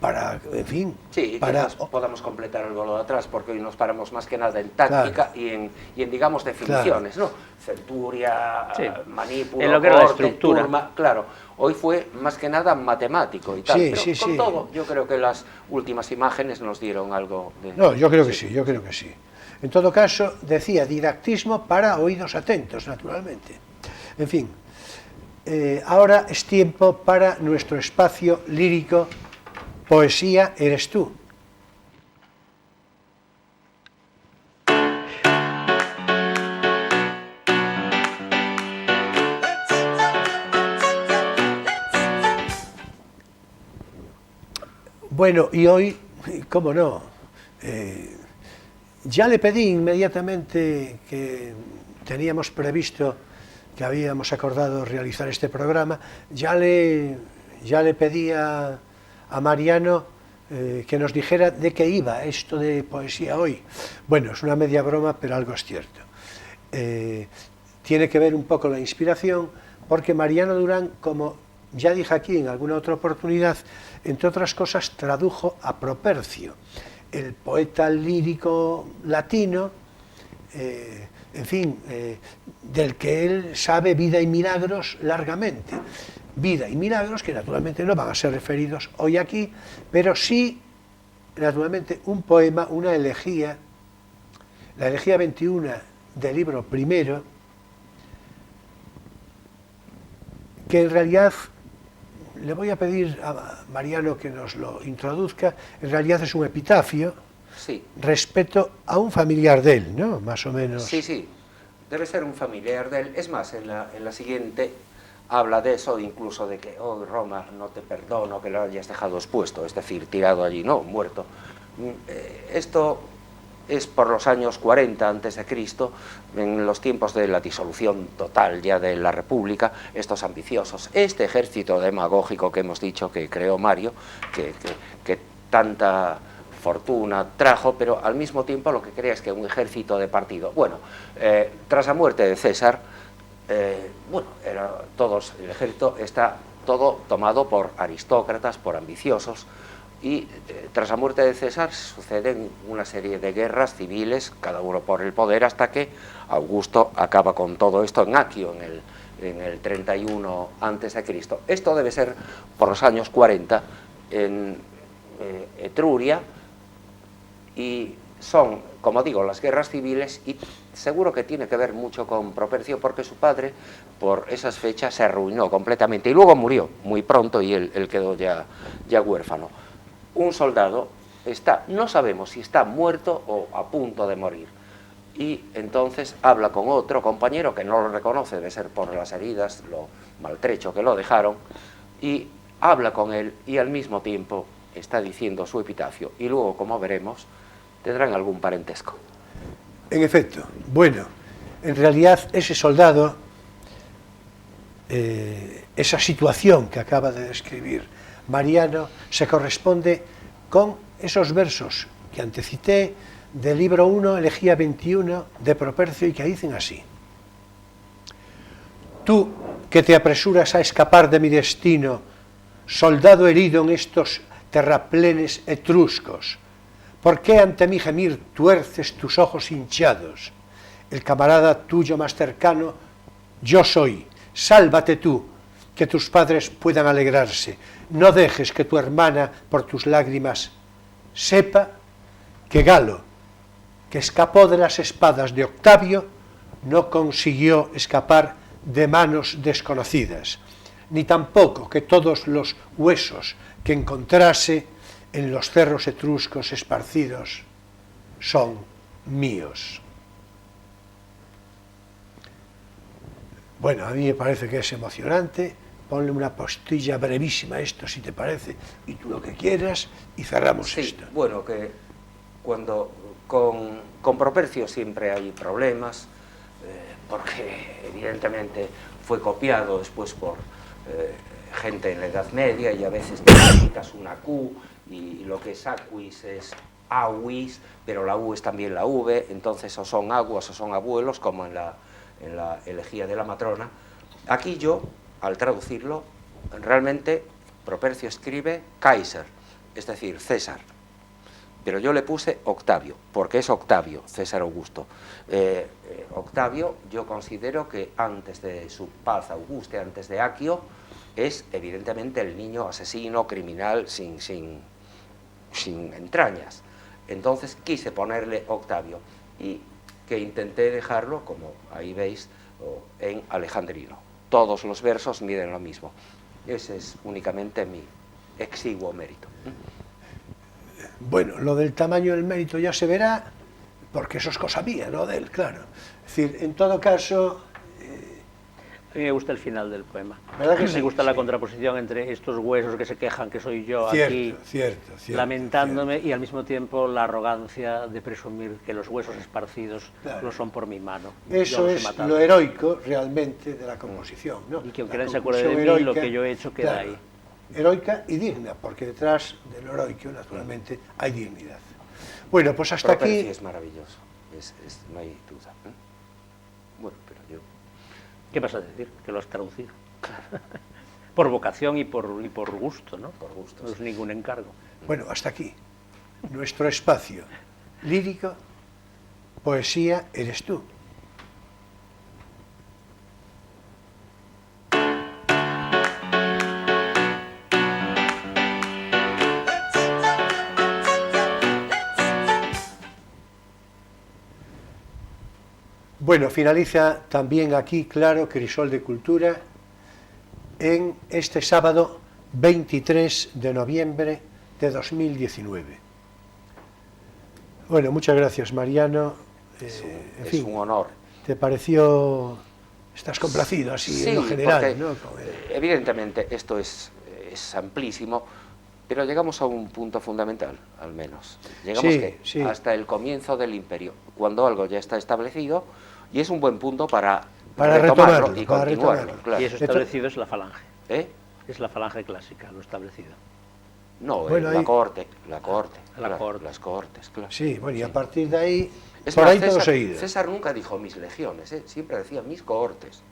Para, en fin... Sí, quizás podamos completar el bolo de atrás, porque hoy nos paramos más que nada en táctica y en, digamos, definiciones, ¿no? Centuria, manípulo, en lo que era la estructura. Turma, claro. Hoy fue más que nada matemático y tal, pero con todo, yo creo que las últimas imágenes nos dieron algo de... No, yo creo que sí. En todo caso, decía, didactismo para oídos atentos, naturalmente. En fin, ahora es tiempo para nuestro espacio lírico. Poesía eres tú. Bueno, y hoy, cómo no, ya le pedí inmediatamente que teníamos previsto, que habíamos acordado realizar este programa, ya le pedí a Mariano que nos dijera de qué iba esto de poesía hoy. Bueno, es una media broma, pero algo es cierto. Tiene que ver un poco la inspiración, porque Mariano Durán, como ya dije aquí en alguna otra oportunidad, entre otras cosas tradujo a Propercio, el poeta lírico latino, en fin, del que él sabe vida y milagros largamente. Vida y milagros que naturalmente no van a ser referidos hoy aquí, pero sí, naturalmente, un poema, una elegía, la elegía 21 del libro primero, que en realidad, le voy a pedir a Mariano que nos lo introduzca, en realidad es un epitafio, respecto a un familiar de él, ¿no? Más o menos. Sí, debe ser un familiar de él. Es más, en la siguiente habla de eso, incluso de que, oh, Roma, no te perdono que lo hayas dejado expuesto, es decir, tirado allí, no, muerto. Esto es por los años 40 a.C., en los tiempos de la disolución total ya de la República, estos ambiciosos, este ejército demagógico que hemos dicho que creó Mario, que tanta fortuna trajo, pero al mismo tiempo lo que crea es que un ejército de partido. Bueno, tras la muerte de César, el ejército está todo tomado por aristócratas, por ambiciosos, y tras la muerte de César suceden una serie de guerras civiles, cada uno por el poder, hasta que Augusto acaba con todo esto en Aquio, en el 31 a.C. Esto debe ser por los años 40 en Etruria, y son, como digo, las guerras civiles, y seguro que tiene que ver mucho con Propercio, porque su padre por esas fechas se arruinó completamente y luego murió muy pronto y él quedó ya huérfano. Un soldado está, no sabemos si está muerto o a punto de morir, y entonces habla con otro compañero que no lo reconoce, debe ser por las heridas, lo maltrecho que lo dejaron, y habla con él y al mismo tiempo está diciendo su epitafio, y luego, como veremos, tendrán algún parentesco. En efecto, bueno, en realidad ese soldado, esa situación que acaba de describir Mariano, se corresponde con esos versos que antecité del libro 1, elegía 21 de Propercio, y que dicen así: tú que te apresuras a escapar de mi destino, soldado herido en estos terraplenes etruscos, ¿por qué ante mí gemir tuerces tus ojos hinchados? El camarada tuyo más cercano yo soy, sálvate tú, que tus padres puedan alegrarse. No dejes que tu hermana por tus lágrimas sepa que Galo, que escapó de las espadas de Octavio, no consiguió escapar de manos desconocidas, ni tampoco que todos los huesos que encontrase en los cerros etruscos esparcidos son míos. Bueno, a mí me parece que es emocionante. Ponle una postilla brevísima a esto, si te parece, y tú lo que quieras, y cerramos Sí, esto. bueno, que cuando con Propercio siempre hay problemas, porque evidentemente fue copiado después por gente en la Edad Media, y a veces necesitas una Q, y lo que es aquis es aguis, pero la U es también la V, entonces o son aguas o son abuelos, como en la elegía de la matrona. Aquí yo, al traducirlo, realmente Propercio escribe Kaiser, es decir, César, pero yo le puse Octavio, porque es Octavio, César Augusto. Octavio, yo considero que antes de su paz Auguste, antes de Aquio, es evidentemente el niño asesino, criminal, sin entrañas. Entonces quise ponerle Octavio, y que intenté dejarlo, como ahí veis, en alejandrino. Todos los versos miden lo mismo. Ese es únicamente mi exiguo mérito. Bueno, lo del tamaño del mérito ya se verá, porque eso es cosa mía, no de él, claro. Es decir, en todo caso... A mí me gusta el final del poema. ¿Verdad que Me sí? gusta la Sí. contraposición entre estos huesos que se quejan que soy yo Cierto, aquí cierto, lamentándome, cierto. y al mismo tiempo la arrogancia de presumir que los huesos esparcidos Claro. lo son por mi mano. Eso Yo los he es matado. lo heroico realmente de la composición, ¿no? Y que aunque La nadie se acuerde de conclusión mí, lo que yo he hecho queda claro, ahí. Heroica y digna, porque detrás de lo heroico, naturalmente, hay dignidad. Bueno, pues hasta Propercio aquí... es maravilloso, no hay duda. Bueno, pero yo... ¿Qué vas a decir? Que lo has traducido. Por vocación y por gusto, ¿no? Por gusto, No es sí. ningún encargo. Bueno, hasta aquí. Nuestro espacio lírico, poesía, eres tú. Bueno, finaliza también aquí, claro, Crisol de Cultura, en este sábado 23 de noviembre de 2019. Bueno, muchas gracias, Mariano. En Es fin, un honor. ¿te pareció, estás complacido así en lo general, porque, ¿no? Con evidentemente esto es amplísimo, pero llegamos a un punto fundamental, al menos. Llegamos Sí. hasta el comienzo del imperio, cuando algo ya está establecido, y es un buen punto para retomarlo, y para continuarlo. retomarlo. Claro. Y eso establecido es la falange. ¿Eh? Es la falange clásica, lo establecido. No, Bueno, la ahí- cohorte, La claro, cohorte. las cohortes, claro. Sí, bueno, y a partir de ahí, Es por más, ahí todo seguido. César nunca dijo mis legiones, siempre decía mis cohortes.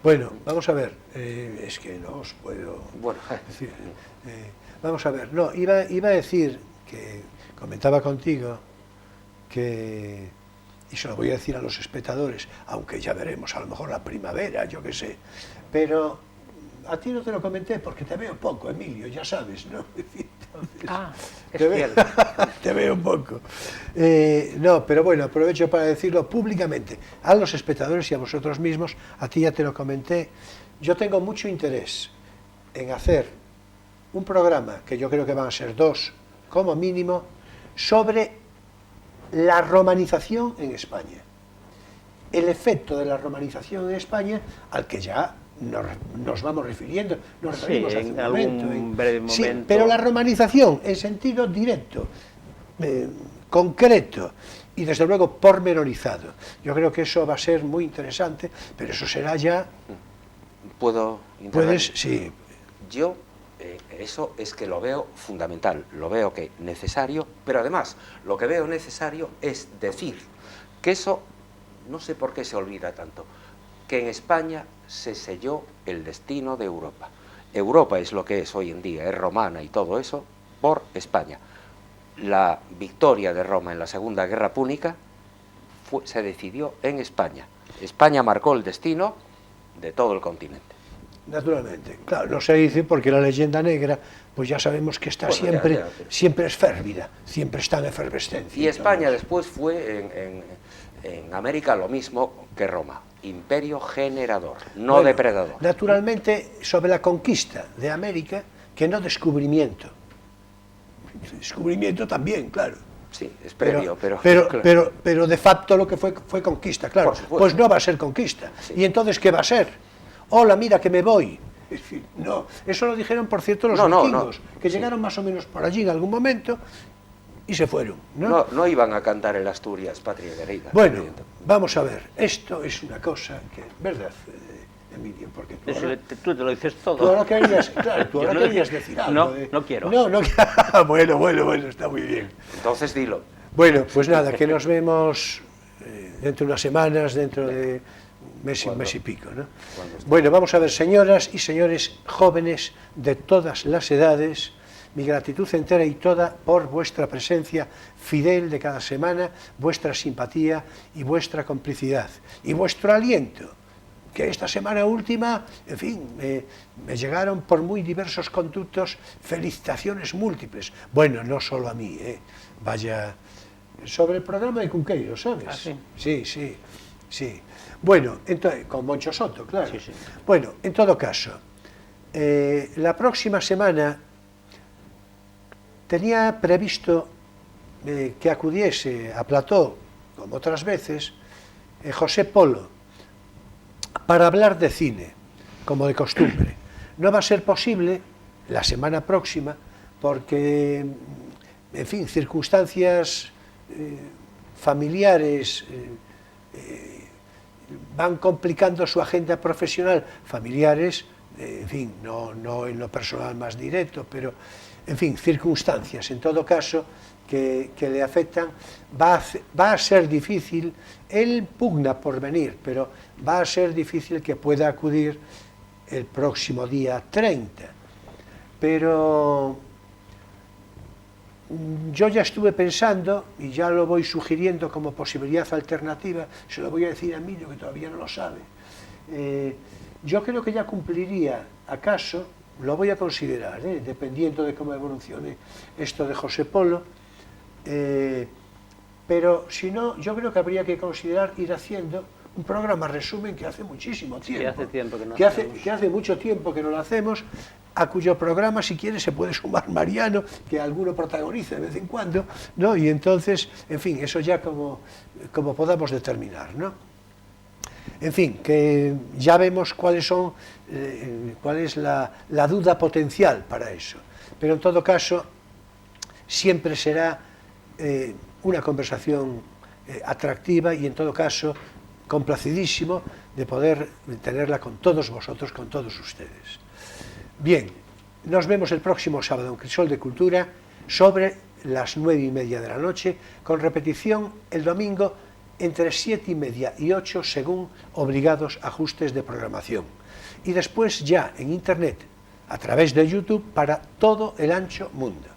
Bueno, vamos a ver, es que no os puedo Bueno, decir. Vamos a ver, no, iba a decir que comentaba contigo que, y se lo voy a decir a los espectadores, aunque ya veremos a lo mejor la primavera, yo qué sé, pero a ti no te lo comenté porque te veo poco, Emilio, ya sabes, ¿no? Entonces, Es te fiel. te veo un poco. No, pero bueno, aprovecho para decirlo públicamente a los espectadores y a vosotros mismos, a ti ya te lo comenté, yo tengo mucho interés en hacer un programa, que yo creo que van a ser 2 como mínimo, sobre la romanización en España. El efecto de la romanización en España, al que ya nos vamos refiriendo, nos referimos hace en un algún momento. breve Sí, momento. pero la romanización en sentido directo, concreto y desde luego pormenorizado. Yo creo que eso va a ser muy interesante, pero eso será ya... ¿Puedo intervenir? Puedes, sí. Yo eso es que lo veo fundamental, lo veo que necesario, pero además lo que veo necesario es decir que eso, no sé por qué se olvida tanto, que en España se selló el destino de Europa. Europa es lo que es hoy en día, es romana y todo eso, por España. La victoria de Roma en la Segunda Guerra Púnica se decidió en España. España marcó el destino de todo el continente. Naturalmente, claro, no se dice porque la leyenda negra, pues ya sabemos que está Bueno, siempre, pero- siempre es férvida, siempre está en efervescencia. Y España Entonces, después fue en América lo mismo que Roma, imperio generador, no bueno, depredador. Naturalmente, sobre la conquista de América, que no descubrimiento. Descubrimiento también, claro. Sí, es previo, pero... Pero de facto lo que fue conquista, claro. Por supuesto. Pues no va a ser conquista. Sí. ¿Y entonces qué va a ser? Hola, mira que me voy. Es decir, no, eso lo dijeron, por cierto, los No, vikingos, que sí. llegaron más o menos por allí en algún momento y se fueron, ¿no? No iban a cantar el Asturias, patria querida. Bueno, evidentemente. vamos a ver, esto es una cosa que, ¿verdad, Emilio? Porque tú ahora, Tú te lo dices todo. tú ahora querías, claro, tú Yo ahora no querías dije- decir algo. no, no quiero. No, bueno, está muy bien. Entonces dilo. Bueno, pues nada, que nos vemos dentro de unas semanas, dentro de un mes y pico, ¿no? Bueno, vamos a ver, señoras y señores jóvenes de todas las edades, mi gratitud entera y toda por vuestra presencia fidel de cada semana, vuestra simpatía y vuestra complicidad, y vuestro aliento, que esta semana última, en fin, me llegaron por muy diversos conductos felicitaciones múltiples. Bueno, no solo a mí, vaya, sobre el programa de Cunqueiro, ¿sabes? Ah, sí. Sí. Bueno, entonces, con Moncho Soto, claro. Sí, sí. Bueno, en todo caso, la próxima semana tenía previsto que acudiese a plató, como otras veces, José Polo, para hablar de cine, como de costumbre. No va a ser posible la semana próxima porque, en fin, circunstancias familiares van complicando su agenda profesional, familiares, en fin, no en lo personal más directo, pero, en fin, circunstancias, en todo caso, que le afectan. Va a ser difícil, él pugna por venir, pero va a ser difícil que pueda acudir el próximo día 30. Pero yo ya estuve pensando, y ya lo voy sugiriendo como posibilidad alternativa, se lo voy a decir a Emilio, que todavía no lo sabe. Yo creo que ya cumpliría, acaso, lo voy a considerar, dependiendo de cómo evolucione esto de José Polo, pero si no, yo creo que habría que considerar ir haciendo un programa resumen que hace muchísimo tiempo. Sí, hace tiempo que no que hacemos. hace mucho tiempo que no lo hacemos, a cuyo programa, si quiere, se puede sumar Mariano, que alguno protagoniza de vez en cuando, ¿no? Y entonces, en fin, eso ya como podamos determinar, ¿no? En fin, que ya vemos cuál es la duda potencial para eso. Pero en todo caso, siempre será una conversación atractiva y en todo caso complacidísimo de poder tenerla con todos vosotros, con todos ustedes. Bien, nos vemos el próximo sábado en Crisol de Cultura sobre las 9:30 de la noche, con repetición el domingo entre 7:30 y 8 según obligados ajustes de programación. Y después ya en Internet, a través de YouTube, para todo el ancho mundo.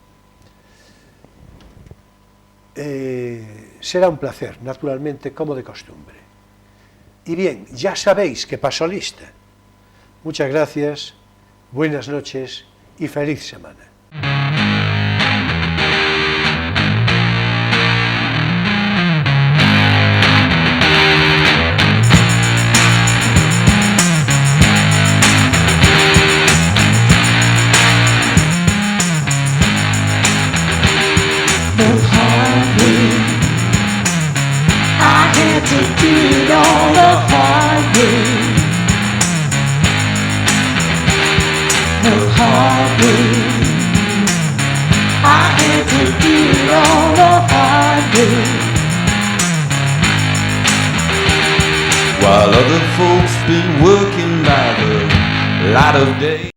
Será un placer, naturalmente, como de costumbre. Y bien, ya sabéis que paso lista. Muchas gracias buenas noches y feliz semana. The hard way. I had to do it all the hard way. The hard way. I had to do it all the hard way. While other folks been working by the light of day.